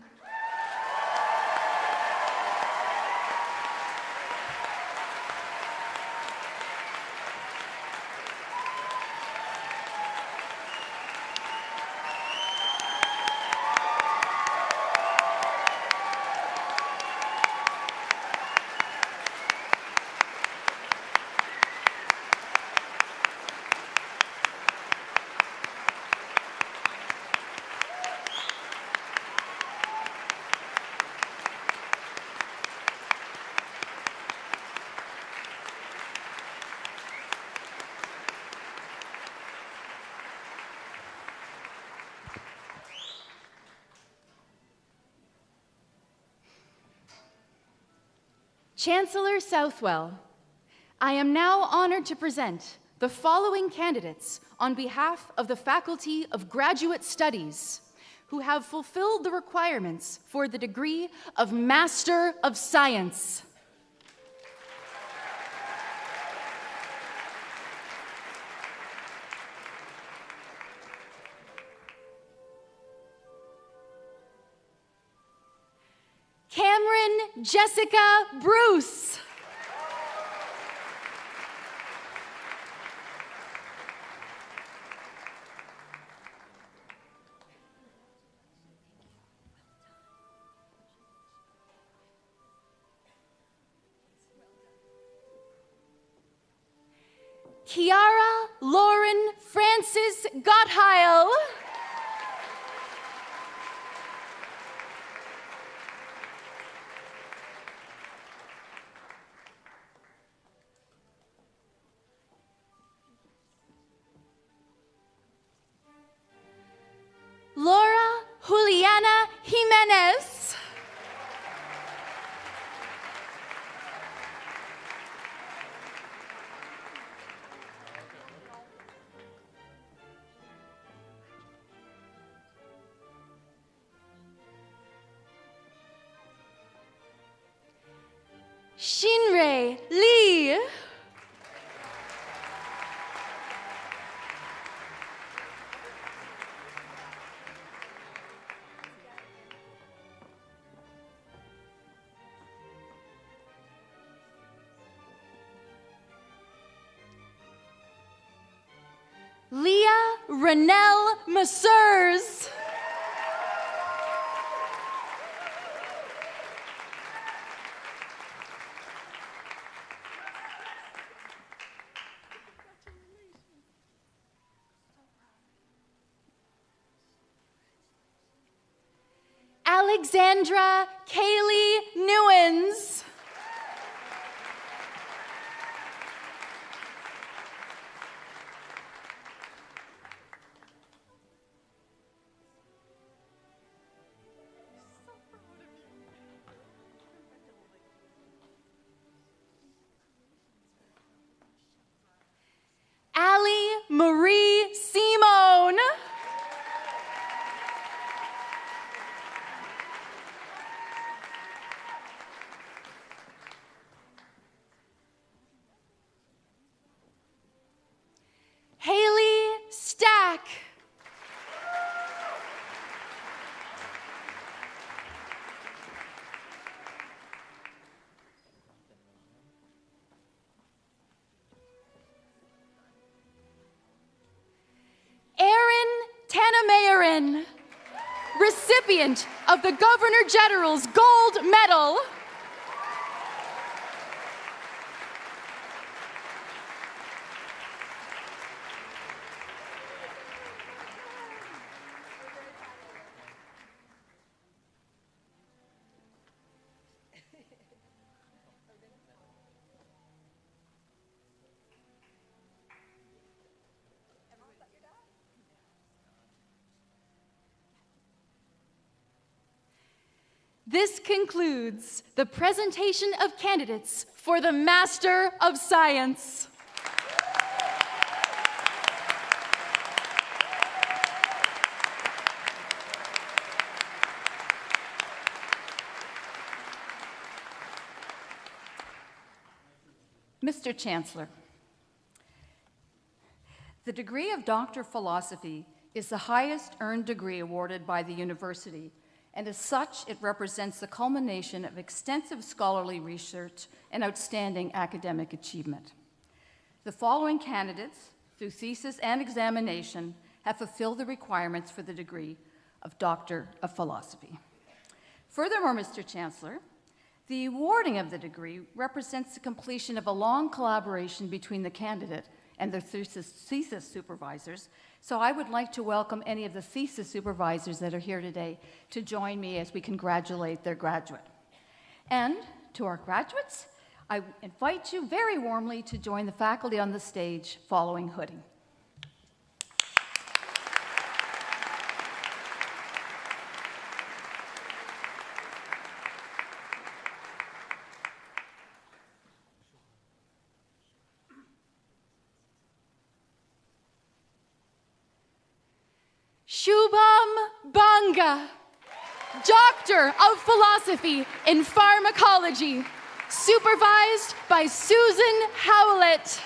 Chancellor Southwell, I am now honored to present the following candidates on behalf of the Faculty of Graduate Studies who have fulfilled the requirements for the degree of Master of Science. Cameron Jessica Bruce. Kiara Lauren Francis Gottheil. Laura Juliana Jimenez. Shinrei Lee. Leah Renelle Messers. Alexandra Kaylee Newens. Allie Marie Simone. Haley Stack. Aaron Tanamayaran, recipient of the Governor General's Gold Medal. This concludes the presentation of candidates for the Master of Science. Mr. Chancellor, the degree of Doctor of Philosophy is the highest earned degree awarded by the university, and as such, it represents the culmination of extensive scholarly research and outstanding academic achievement. The following candidates, through thesis and examination, have fulfilled the requirements for the degree of Doctor of Philosophy. Furthermore, Mr. Chancellor, the awarding of the degree represents the completion of a long collaboration between the candidate and their thesis supervisors. So I would like to welcome any of the thesis supervisors that are here today to join me as we congratulate their graduate. And to our graduates, I invite you very warmly to join the faculty on the stage following hooding. Shubham Banga, Doctor of Philosophy in Pharmacology, supervised by Susan Howlett.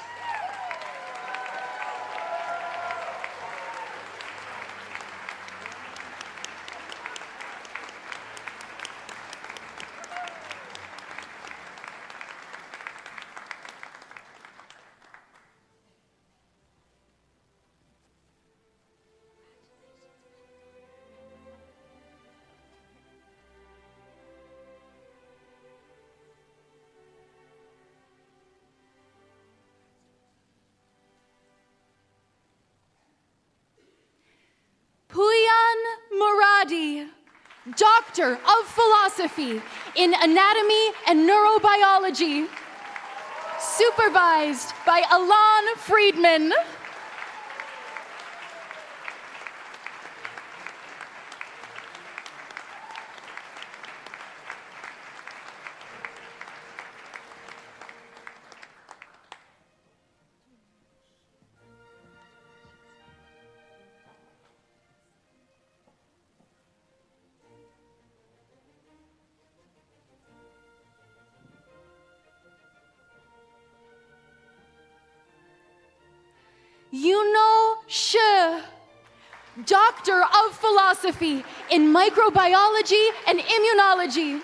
Puyan Muradi, Doctor of Philosophy in Anatomy and Neurobiology, supervised by Alon Friedman. Yuno Shi, Doctor of Philosophy in Microbiology and Immunology,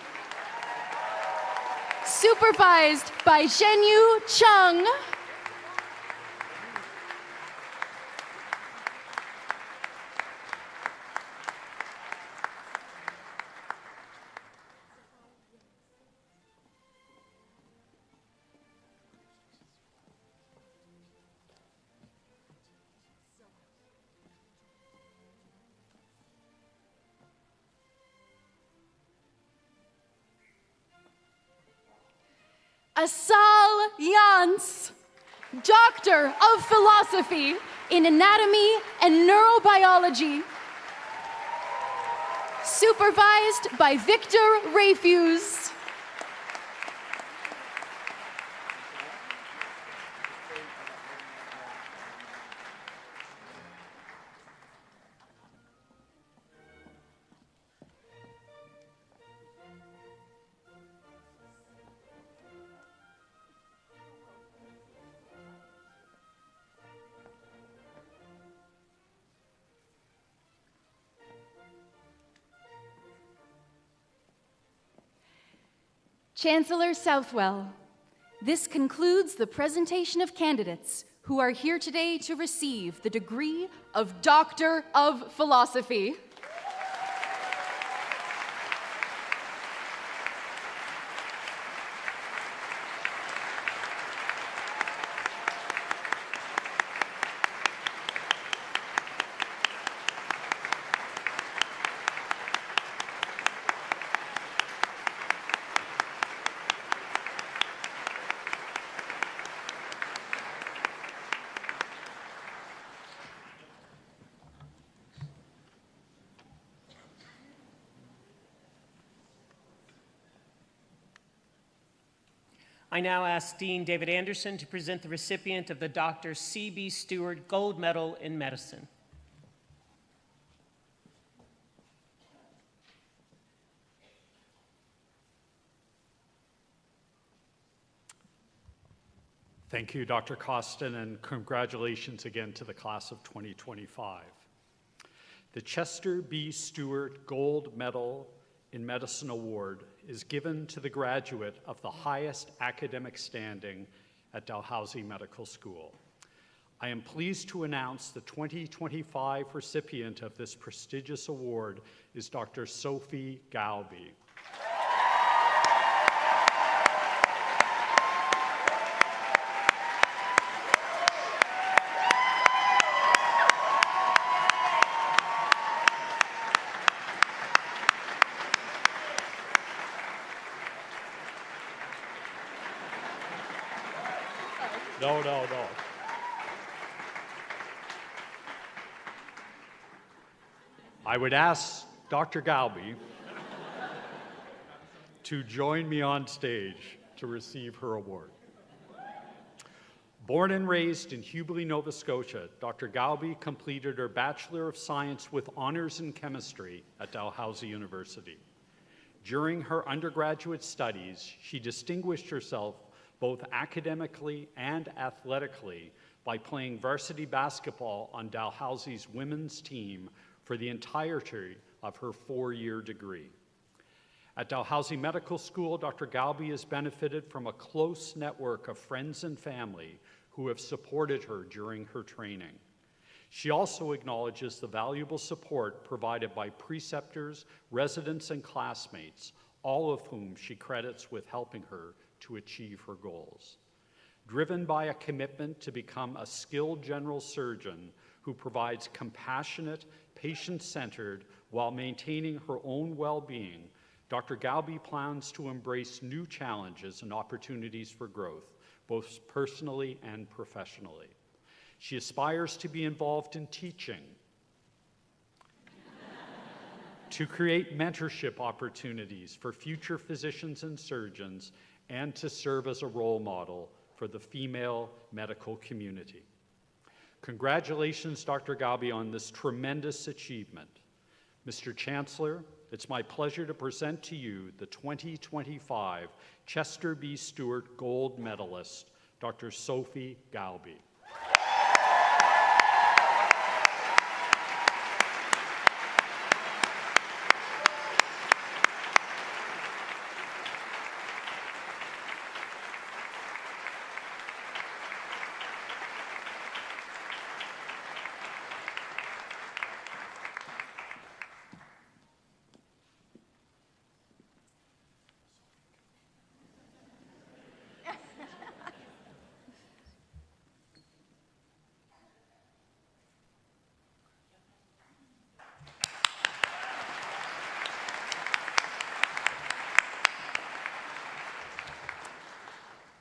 supervised by Zhenyu Cheng. Asal Yans, Doctor of Philosophy in Anatomy and Neurobiology, supervised by Victor Rafuse. Chancellor Southwell, this concludes the presentation of candidates who are here today to receive the degree of Doctor of Philosophy. I now ask Dean David Anderson to present the recipient of the Dr. C.B. Stewart Gold Medal in Medicine. Thank you, Dr. Costin, and congratulations again to the class of 2025. The Chester B. Stewart Gold Medal in Medicine Award is given to the graduate of the highest academic standing at Dalhousie Medical School. I am pleased to announce the 2025 recipient of this prestigious award is Dr. Sophie Galby. No. I would ask Dr. Galby to join me on stage to receive her award. Born and raised in Hubley, Nova Scotia, Dr. Galby completed her Bachelor of Science with honors in chemistry at Dalhousie University. During her undergraduate studies, she distinguished herself both academically and athletically by playing varsity basketball on Dalhousie's women's team for the entirety of her 4-year degree. At Dalhousie Medical School, Dr. Galby has benefited from a close network of friends and family who have supported her during her training. She also acknowledges the valuable support provided by preceptors, residents, and classmates, all of whom she credits with helping her to achieve her goals. Driven by a commitment to become a skilled general surgeon who provides compassionate, patient-centered, while maintaining her own well-being, Dr. Galby plans to embrace new challenges and opportunities for growth, both personally and professionally. She aspires to be involved in teaching, to create mentorship opportunities for future physicians and surgeons, and to serve as a role model for the female medical community. Congratulations, Dr. Galby, on this tremendous achievement. Mr. Chancellor, it's my pleasure to present to you the 2025 Chester B. Stewart Gold Medalist, Dr. Sophie Galby.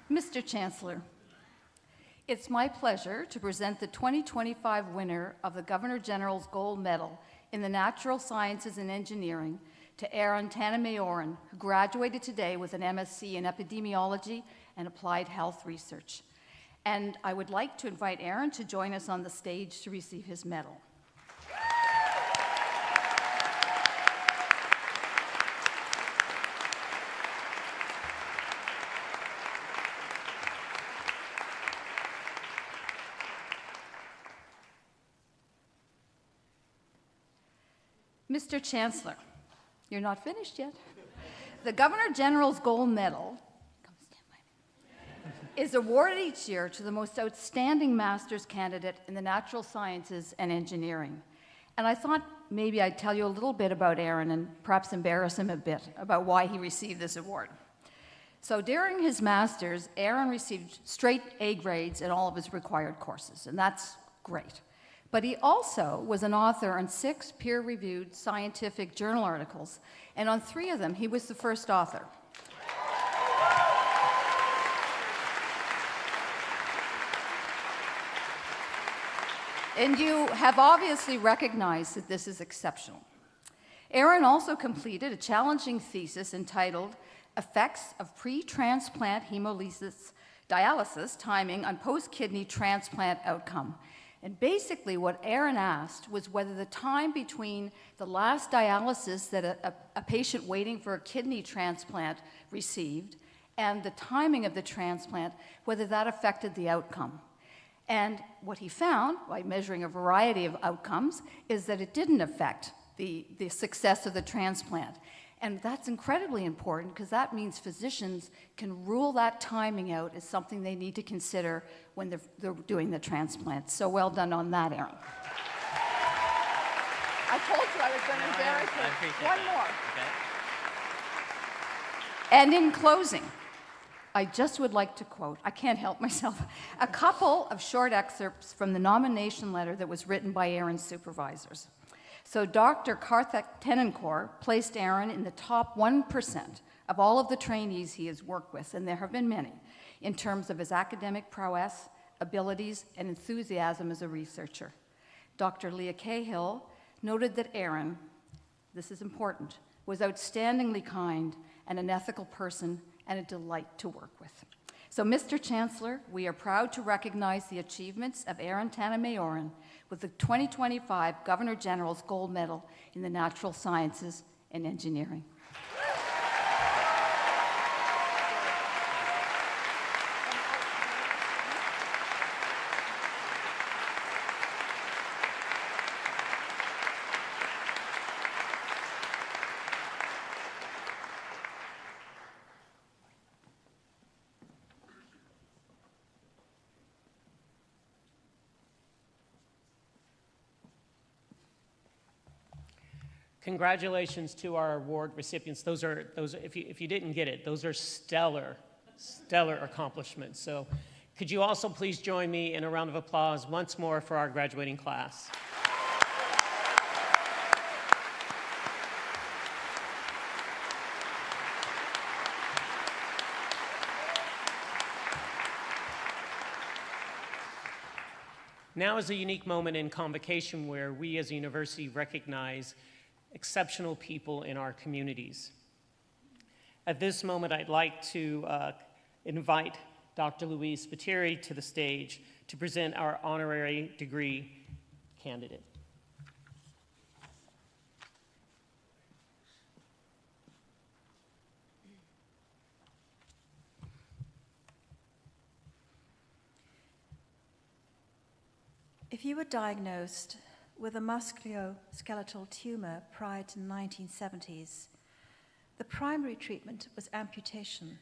Mr. Chancellor, it's my pleasure to present the 2025 winner of the Governor General's Gold Medal in the Natural Sciences and Engineering to Aaron Tanamayoran, who graduated today with an MSc in Epidemiology and Applied Health Research. And I would like to invite Aaron to join us on the stage to receive his medal. Mr. Chancellor, you're not finished yet. The Governor General's Gold Medal is awarded each year to the most outstanding master's candidate in the natural sciences and engineering. And I thought maybe I'd tell you a little bit about Aaron and perhaps embarrass him a bit about why he received this award. So during his master's, Aaron received straight A grades in all of his required courses, and that's great. But he also was an author on 6 peer-reviewed scientific journal articles, and on 3 of them, he was the first author. And you have obviously recognized that this is exceptional. Aaron also completed a challenging thesis entitled Effects of Pre-Transplant Hemolysis Dialysis Timing on Post-Kidney Transplant Outcome. And basically what Aaron asked was whether the time between the last dialysis that a patient waiting for a kidney transplant received and the timing of the transplant, whether that affected the outcome. And what he found, by measuring a variety of outcomes, is that it didn't affect the success of the transplant. And that's incredibly important because that means physicians can rule that timing out as something they need to consider when they're doing the transplant. So well done on that, Aaron. I told you I was going to embarrass you. One more. Okay. And in closing, I just would like to quote, I can't help myself, a couple of short excerpts from the nomination letter that was written by Aaron's supervisors. So Dr. Karthik Tenankor placed Aaron in the top 1% of all of the trainees he has worked with, and there have been many, in terms of his academic prowess, abilities, and enthusiasm as a researcher. Dr. Leah Cahill noted that Aaron, this is important, was outstandingly kind and an ethical person and a delight to work with. So, Mr. Chancellor, we are proud to recognize the achievements of Aaron Tanamayoran with the 2025 Governor General's Gold Medal in the Natural Sciences and Engineering. Congratulations to our award recipients. Those are if you didn't get it, those are stellar accomplishments. So could you also please join me in a round of applause once more for our graduating class? Now is a unique moment in Convocation where we as a university recognize exceptional people in our communities. At this moment, I'd like to invite Dr. Louise Spiteri to the stage to present our honorary degree candidate. If you were diagnosed with a musculoskeletal tumor prior to the 1970s, the primary treatment was amputation,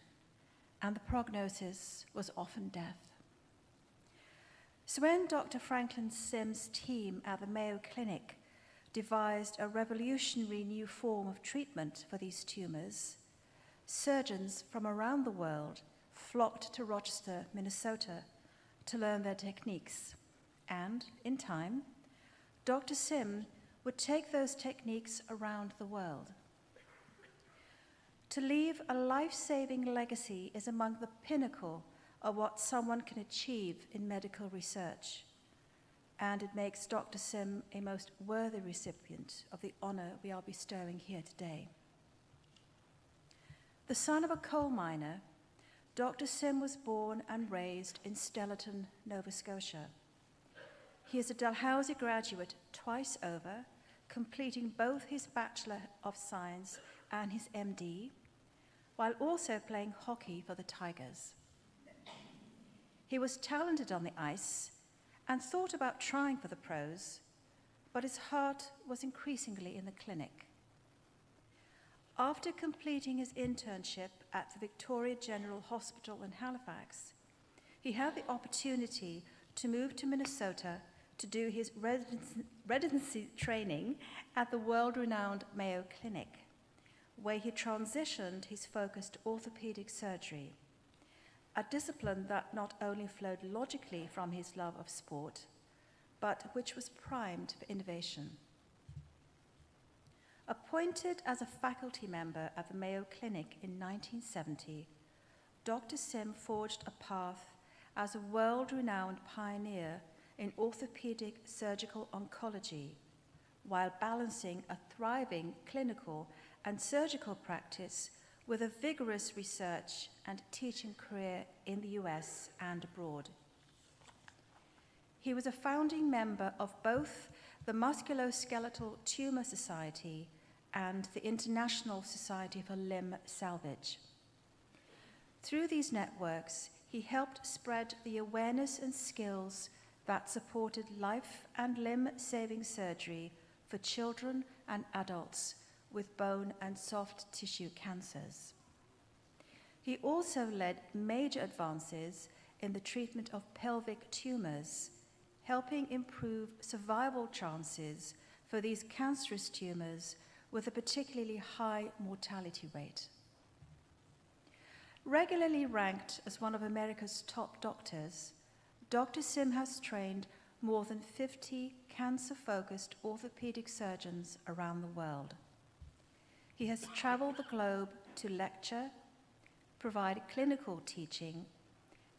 and the prognosis was often death. So when Dr. Franklin Sims' team at the Mayo Clinic devised a revolutionary new form of treatment for these tumors, surgeons from around the world flocked to Rochester, Minnesota, to learn their techniques. And, in time, Dr. Sim would take those techniques around the world. To leave a life-saving legacy is among the pinnacle of what someone can achieve in medical research, and it makes Dr. Sim a most worthy recipient of the honor we are bestowing here today. The son of a coal miner, Dr. Sim was born and raised in Stellarton, Nova Scotia. He is a Dalhousie graduate twice over, completing both his Bachelor of Science and his MD, while also playing hockey for the Tigers. He was talented on the ice and thought about trying for the pros, but his heart was increasingly in the clinic. After completing his internship at the Victoria General Hospital in Halifax, he had the opportunity to move to Minnesota to do his residency training at the world-renowned Mayo Clinic, where he transitioned his focus to orthopedic surgery, a discipline that not only flowed logically from his love of sport, but which was primed for innovation. Appointed as a faculty member at the Mayo Clinic in 1970, Dr. Sim forged a path as a world-renowned pioneer in orthopedic surgical oncology, while balancing a thriving clinical and surgical practice with a vigorous research and teaching career in the US and abroad. He was a founding member of both the Musculoskeletal Tumor Society and the International Society for Limb Salvage. Through these networks, he helped spread the awareness and skills that supported life and limb-saving surgery for children and adults with bone and soft tissue cancers. He also led major advances in the treatment of pelvic tumors, helping improve survival chances for these cancerous tumors with a particularly high mortality rate. Regularly ranked as one of America's top doctors, Dr. Sim has trained more than 50 cancer-focused orthopedic surgeons around the world. He has traveled the globe to lecture, provide clinical teaching,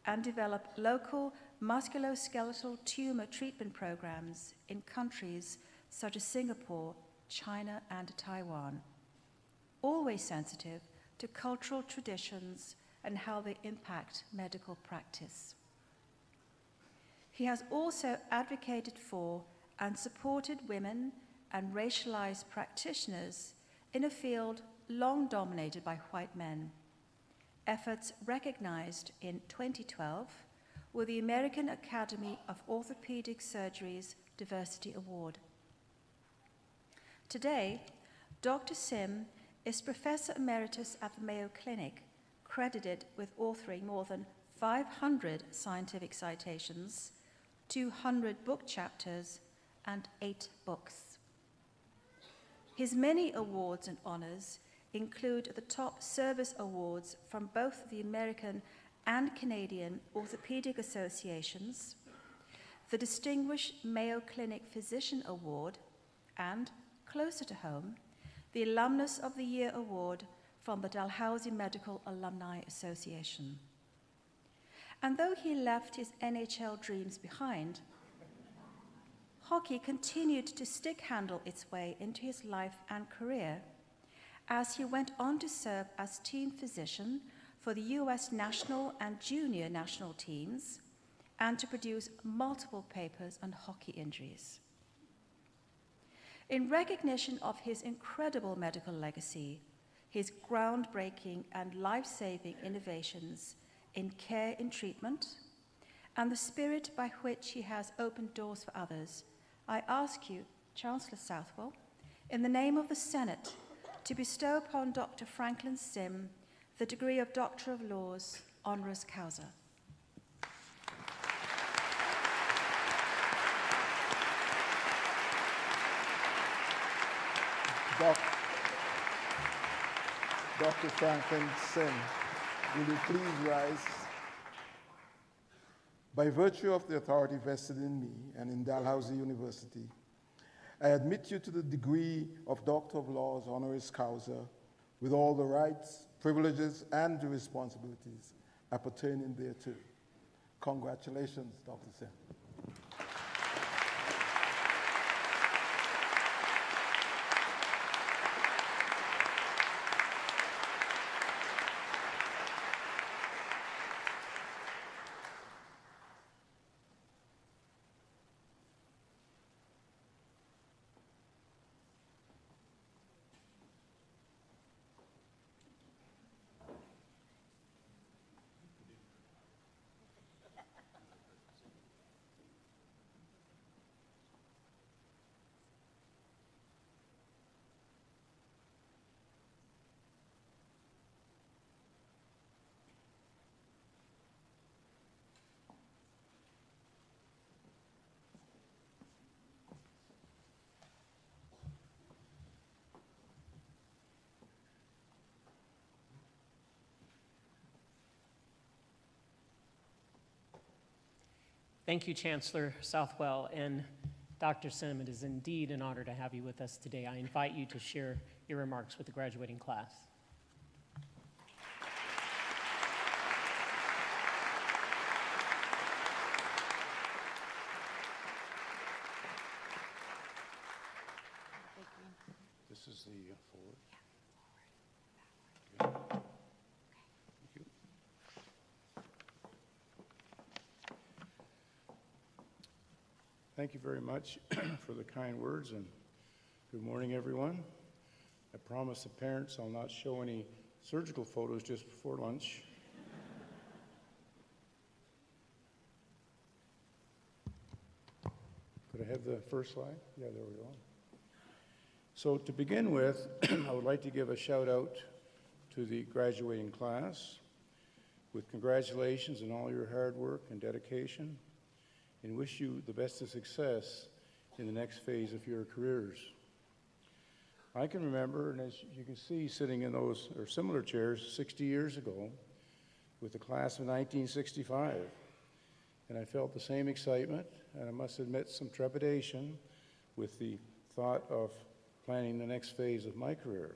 and develop local musculoskeletal tumor treatment programs in countries such as Singapore, China, and Taiwan, always sensitive to cultural traditions and how they impact medical practice. He has also advocated for and supported women and racialized practitioners in a field long dominated by white men, efforts recognized in 2012 with the American Academy of Orthopedic Surgery's Diversity Award. Today, Dr. Sim is Professor Emeritus at the Mayo Clinic, credited with authoring more than 500 scientific citations, 200 book chapters, and 8 books. His many awards and honors include the top service awards from both the American and Canadian Orthopedic Associations, the Distinguished Mayo Clinic Physician Award, and, closer to home, the Alumnus of the Year Award from the Dalhousie Medical Alumni Association. And though he left his NHL dreams behind, hockey continued to stick-handle its way into his life and career as he went on to serve as team physician for the US national and junior national teams and to produce multiple papers on hockey injuries. In recognition of his incredible medical legacy, his groundbreaking and life-saving innovations in care and treatment, and the spirit by which he has opened doors for others, I ask you, Chancellor Southwell, in the name of the Senate, to bestow upon Dr. Franklin Sim the degree of Doctor of Laws, honoris causa. Dr. Franklin Sim, will you please rise? By virtue of the authority vested in me and in Dalhousie University, I admit you to the degree of Doctor of Laws, honoris causa, with all the rights, privileges, and the responsibilities appertaining thereto. Congratulations, Dr. Sim. Thank you, Chancellor Southwell, and Dr. Sim, it is indeed an honor to have you with us today. I invite you to share your remarks with the graduating class. This is the forward. Okay. Thank you. Thank you very much for the kind words, and good morning, everyone. I promise the parents I'll not show any surgical photos just before lunch. Could I have the first slide? Yeah, there we go. So to begin with, I would like to give a shout out to the graduating class with congratulations on all your hard work and dedication, and wish you the best of success in the next phase of your careers. I can remember, and as you can see, sitting in those or similar chairs 60 years ago with the class of 1965, and I felt the same excitement, and I must admit some trepidation with the thought of planning the next phase of my career.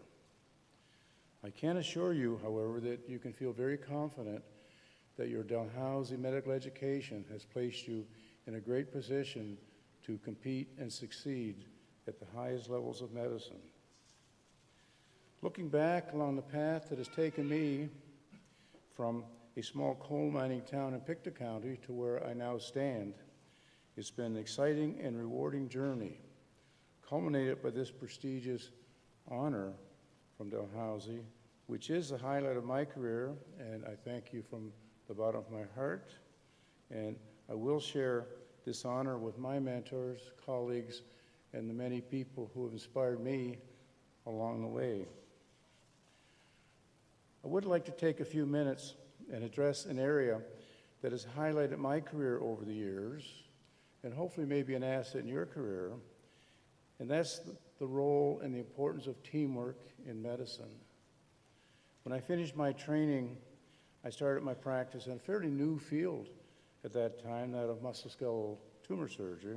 I can assure you, however, that you can feel very confident that your Dalhousie medical education has placed you in a great position to compete and succeed at the highest levels of medicine. Looking back along the path that has taken me from a small coal mining town in Pictou County to where I now stand. It's been an exciting and rewarding journey, culminated by this prestigious honor from Dalhousie, which is the highlight of my career, and I thank you from the bottom of my heart. And I will share this honor with my mentors, colleagues, and the many people who have inspired me along the way. I would like to take a few minutes and address an area that has highlighted my career over the years, and hopefully may be an asset in your career, and that's the role and the importance of teamwork in medicine. When I finished my training, I started my practice in a fairly new field at that time, that of musculoskeletal tumor surgery.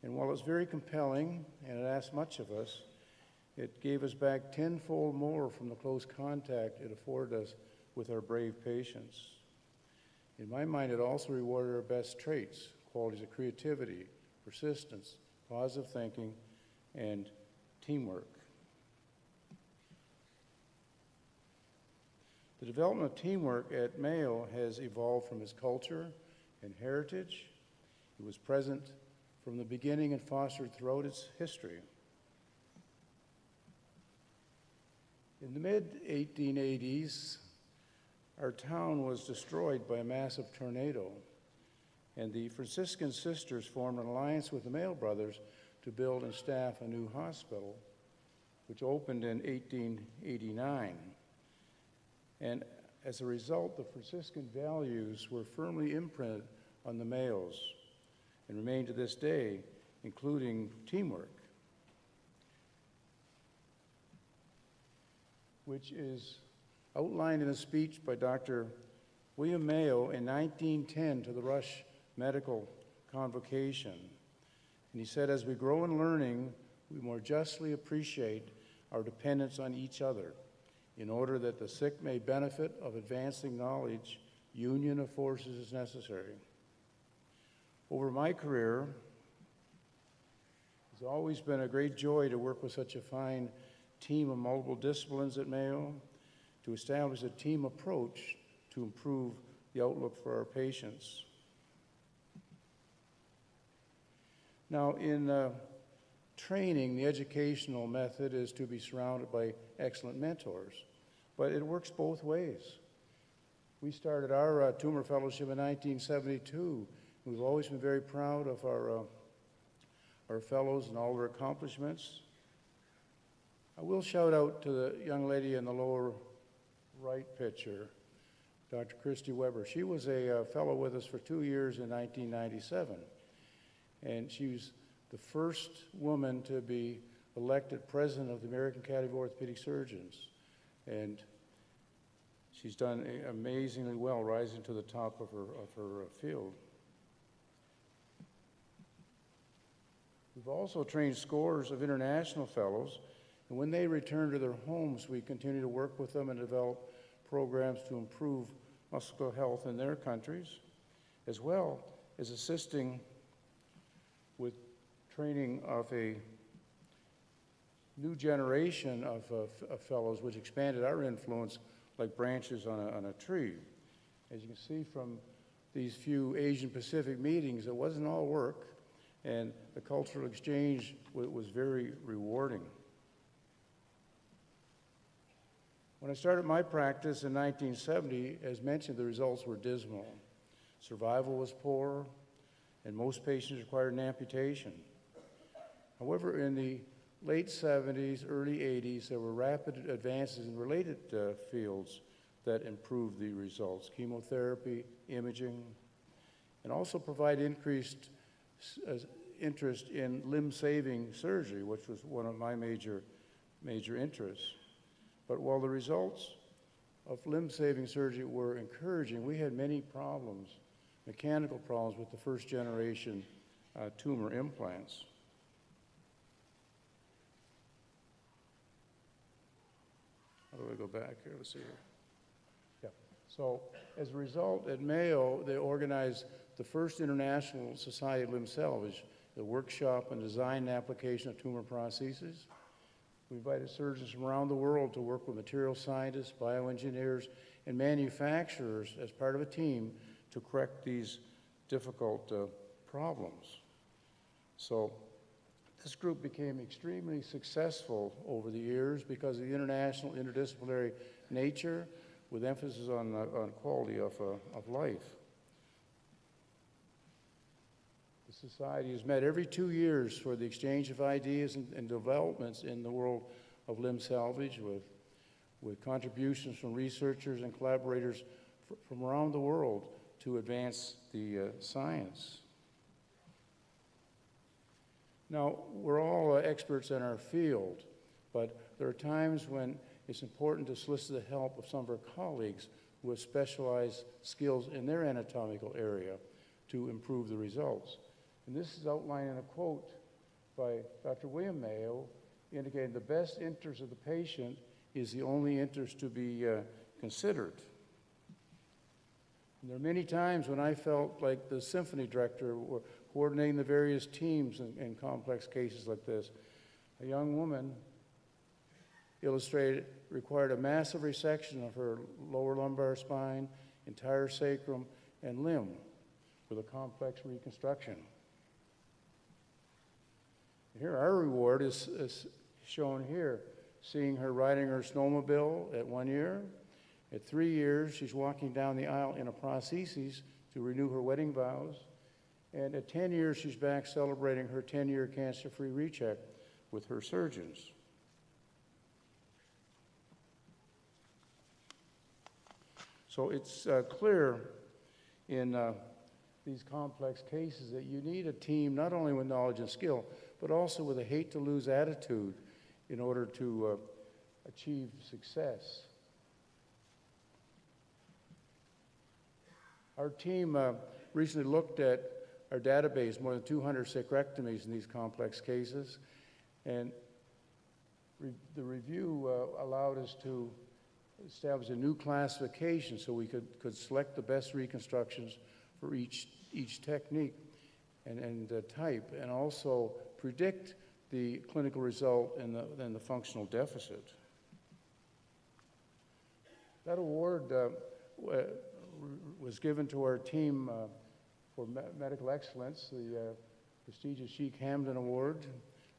And while it was very compelling, and it asked much of us, it gave us back tenfold more from the close contact it afforded us with our brave patients. In my mind, it also rewarded our best traits, qualities of creativity, persistence, positive thinking, and teamwork. The development of teamwork at Mayo has evolved from its culture and heritage. It was present from the beginning and fostered throughout its history. In the mid-1880s, our town was destroyed by a massive tornado, and the Franciscan sisters formed an alliance with the Mayo brothers to build and staff a new hospital, which opened in 1889. And as a result, the Franciscan values were firmly imprinted on the Mayos and remain to this day, including teamwork, which is outlined in a speech by Dr. William Mayo in 1910 to the Rush Medical Convocation. And he said, "As we grow in learning, we more justly appreciate our dependence on each other. In order that the sick may benefit of advancing knowledge, union of forces is necessary." Over my career, it's always been a great joy to work with such a fine team of multiple disciplines at Mayo, to establish a team approach to improve the outlook for our patients. Now, in training, the educational method is to be surrounded by excellent mentors, but it works both ways. We started our tumor fellowship in 1972. We've always been very proud of our fellows and all their accomplishments. I will shout out to the young lady in the lower right picture, Dr. Christy Weber. She was a fellow with us for 2 years in 1997, and she was the first woman to be elected president of the American Academy of Orthopedic Surgeons, and she's done amazingly well, rising to the top of her field. We've also trained scores of international fellows, and when they return to their homes, we continue to work with them and develop programs to improve muscular health in their countries, as well as assisting with training of a new generation of fellows, which expanded our influence like branches on a tree. As you can see from these few Asian Pacific meetings, it wasn't all work, and the cultural exchange was very rewarding. When I started my practice in 1970, as mentioned, the results were dismal. Survival was poor, and most patients required an amputation. However, in the late 70s, early 80s, there were rapid advances in related fields that improved the results: chemotherapy, imaging, and also provide increased interest in limb-saving surgery, which was one of my major interests. But while the results of limb-saving surgery were encouraging, we had many problems, mechanical problems, with the first-generation tumor implants. How do I go back here? Let's see here. Yeah. So as a result, at Mayo, they organized the first International Society of Limb Salvage, the workshop and design and application of tumor prostheses. We invited surgeons from around the world to work with material scientists, bioengineers, and manufacturers as part of a team to correct these difficult problems. So this group became extremely successful over the years because of the international interdisciplinary nature with emphasis on quality of life. The Society has met every 2 years for the exchange of ideas and developments in the world of limb salvage with contributions from researchers and collaborators from around the world to advance the science. Now, we're all experts in our field, but there are times when it's important to solicit the help of some of our colleagues who have specialized skills in their anatomical area to improve the results. And this is outlined in a quote by Dr. William Mayo, indicating the best interest of the patient is the only interest to be considered. And there are many times when I felt like the symphony director coordinating the various teams in complex cases like this. A young woman required a massive resection of her lower lumbar spine, entire sacrum, and limb with a complex reconstruction. Here, our reward is shown here, seeing her riding her snowmobile at 1 year. At 3 years, she's walking down the aisle in a prosthesis to renew her wedding vows. And at 10 years, she's back celebrating her 10-year cancer-free recheck with her surgeons. So it's clear in these complex cases that you need a team not only with knowledge and skill, but also with a hate-to-lose attitude in order to achieve success. Our team recently looked at our database, more than 200 sacrectomies in these complex cases, and the review allowed us to establish a new classification so we could select the best reconstructions for each technique and type, and also predict the clinical result and the functional deficit. That award was given to our team for medical excellence, the prestigious Sheikh Hamdan Award.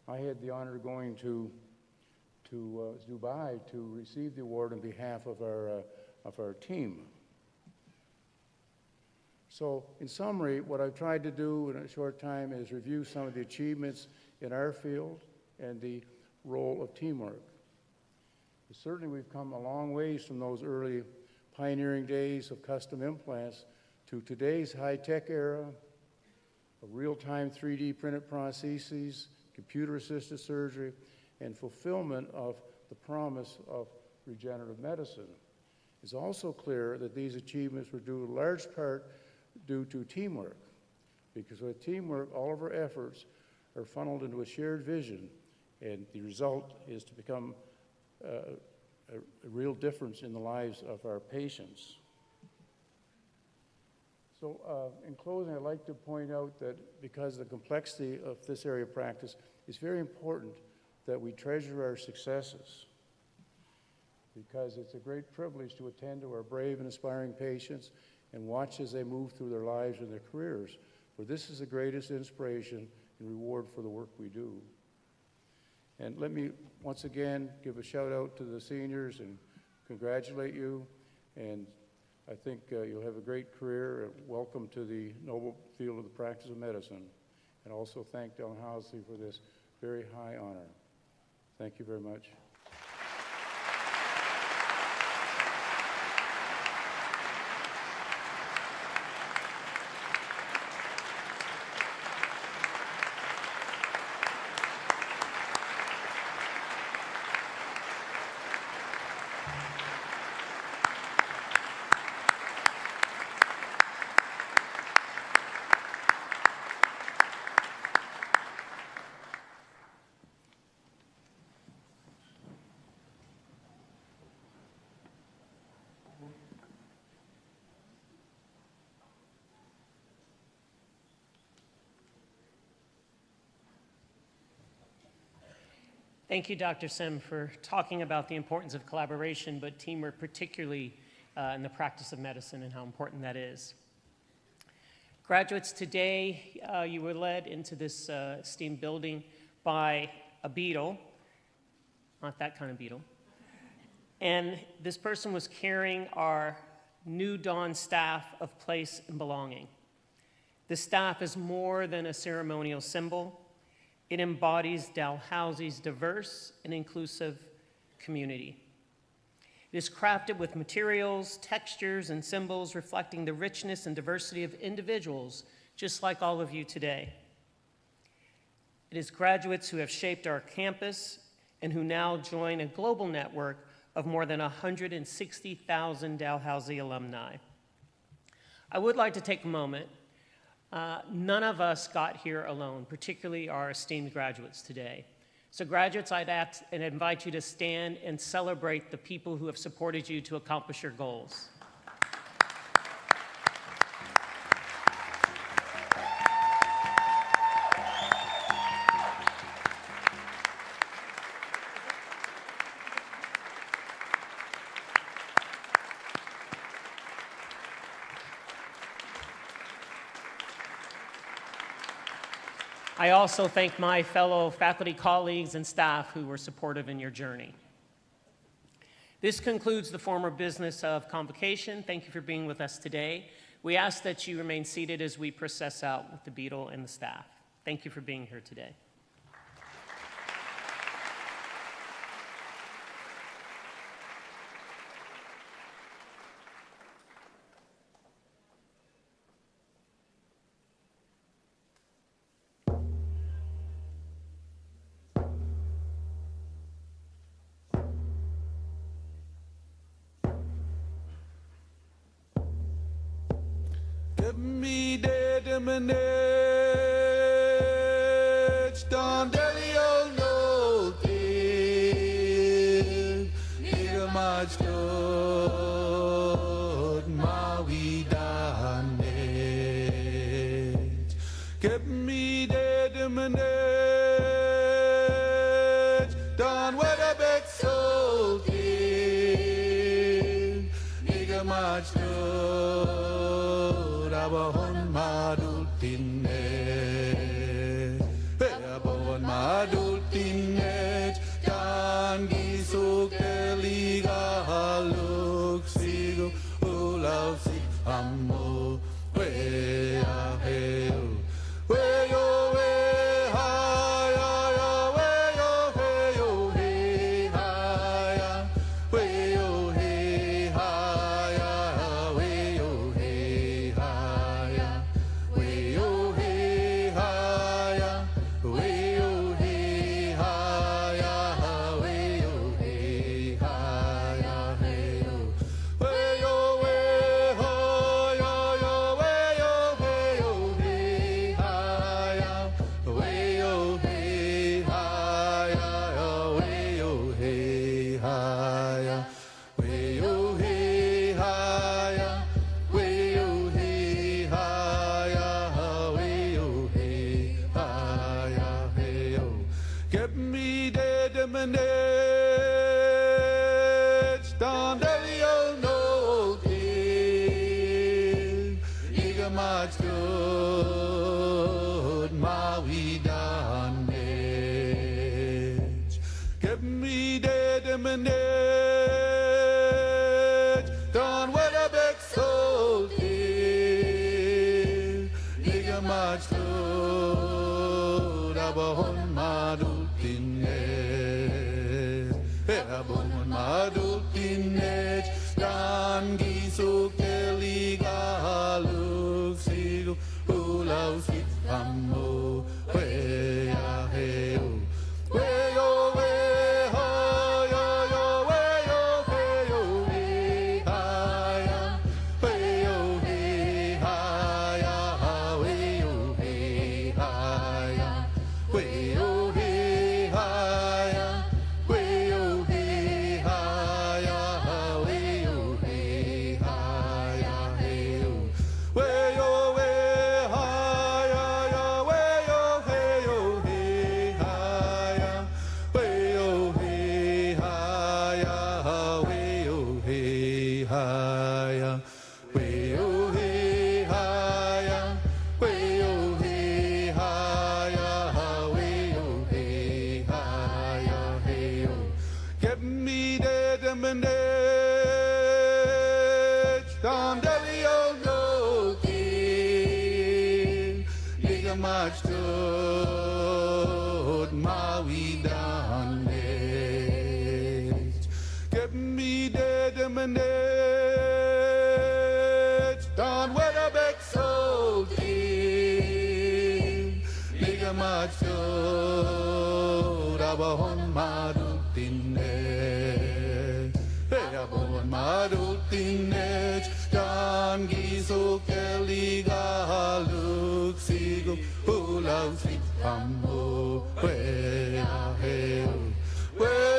I had the honor of going to Dubai to receive the award on behalf of our team. So, in summary, what I've tried to do in a short time is review some of the achievements in our field and the role of teamwork. But certainly, we've come a long ways from those early pioneering days of custom implants to today's high-tech era of real-time 3D printed prostheses, computer-assisted surgery, and fulfillment of the promise of regenerative medicine. It's also clear that these achievements were due in large part due to teamwork, because with teamwork, all of our efforts are funneled into a shared vision, and the result is to become a real difference in the lives of our patients. So in closing, I'd like to point out that because of the complexity of this area of practice, it's very important that we treasure our successes, because it's a great privilege to attend to our brave and aspiring patients and watch as they move through their lives and their careers, for this is the greatest inspiration and reward for the work we do. And let me once again give a shout out to the seniors and congratulate you, and I think you'll have a great career. Welcome to the noble field of the practice of medicine, and also thank Dalhousie for this very high honor. Thank you very much. Thank you, Dr. Sim, for talking about the importance of collaboration, but teamwork particularly in the practice of medicine and how important that is. Graduates, today you were led into this esteemed building by a beetle, not that kind of beetle, and this person was carrying our New Dawn staff of place and belonging. The staff is more than a ceremonial symbol. It embodies Dalhousie's diverse and inclusive community. It is crafted with materials, textures, and symbols reflecting the richness and diversity of individuals, just like all of you today. It is graduates who have shaped our campus and who now join a global network of more than 160,000 Dalhousie alumni. I would like to take a moment. None of us got here alone, particularly our esteemed graduates today. So graduates, I'd ask and invite you to stand and celebrate the people who have supported you to accomplish your goals. I also thank my fellow faculty colleagues and staff who were supportive in your journey. This concludes the formal business of Convocation. Thank you for being with us today. We ask that you remain seated as we process out with the beetle and the staff. Thank you for being here today. Give me the dominage, don't tell no thing. Nigga much good, my we done it. Give me the dominage, don't what a big soul thing. Nigga much good. Abahon madultinet, abahon madultinet, dan gisuk eliga haluk sigo ulau si amo we aheu we yo we ha ya ya we yo he ha ya we yo he ha ya we yo he ha. Don't what a big soul did. Nigga much good. Abahon madultinet. Abahon madultinet. Dan gisuk eliga haluk sigo ulau si amo. We aheu. We yo we. Way Don Delio no king, nigga march to Maui down get me dead in my net, Don Weatherbeck sold in, nigga march to Rabahon Madutin, Rabahon Madutin, Don Giso Kelly Galuk Sigo, Ulaw Sipamo, where I hail, where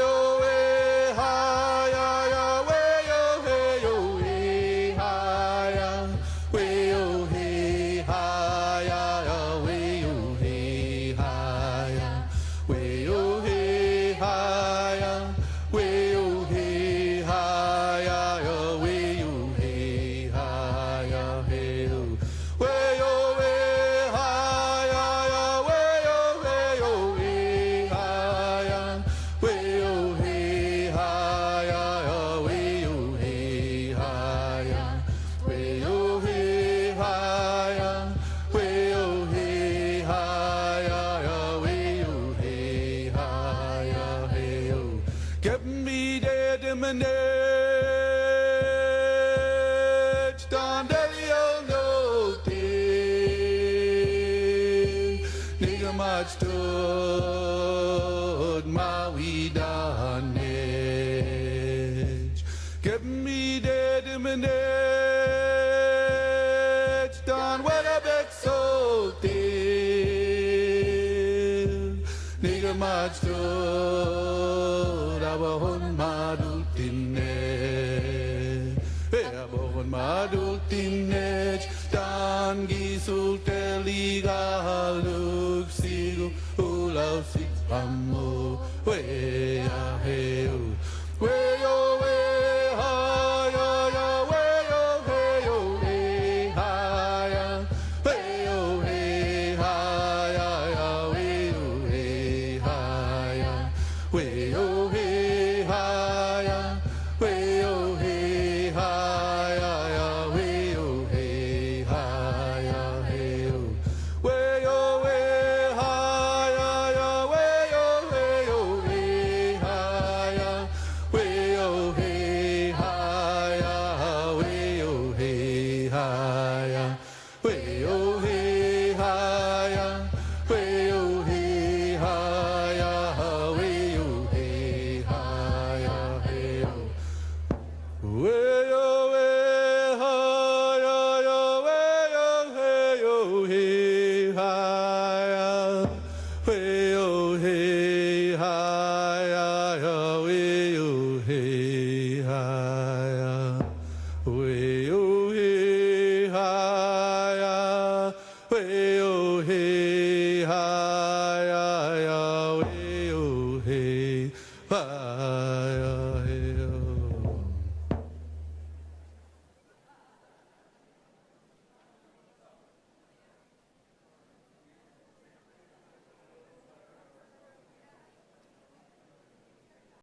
way oh hey hi.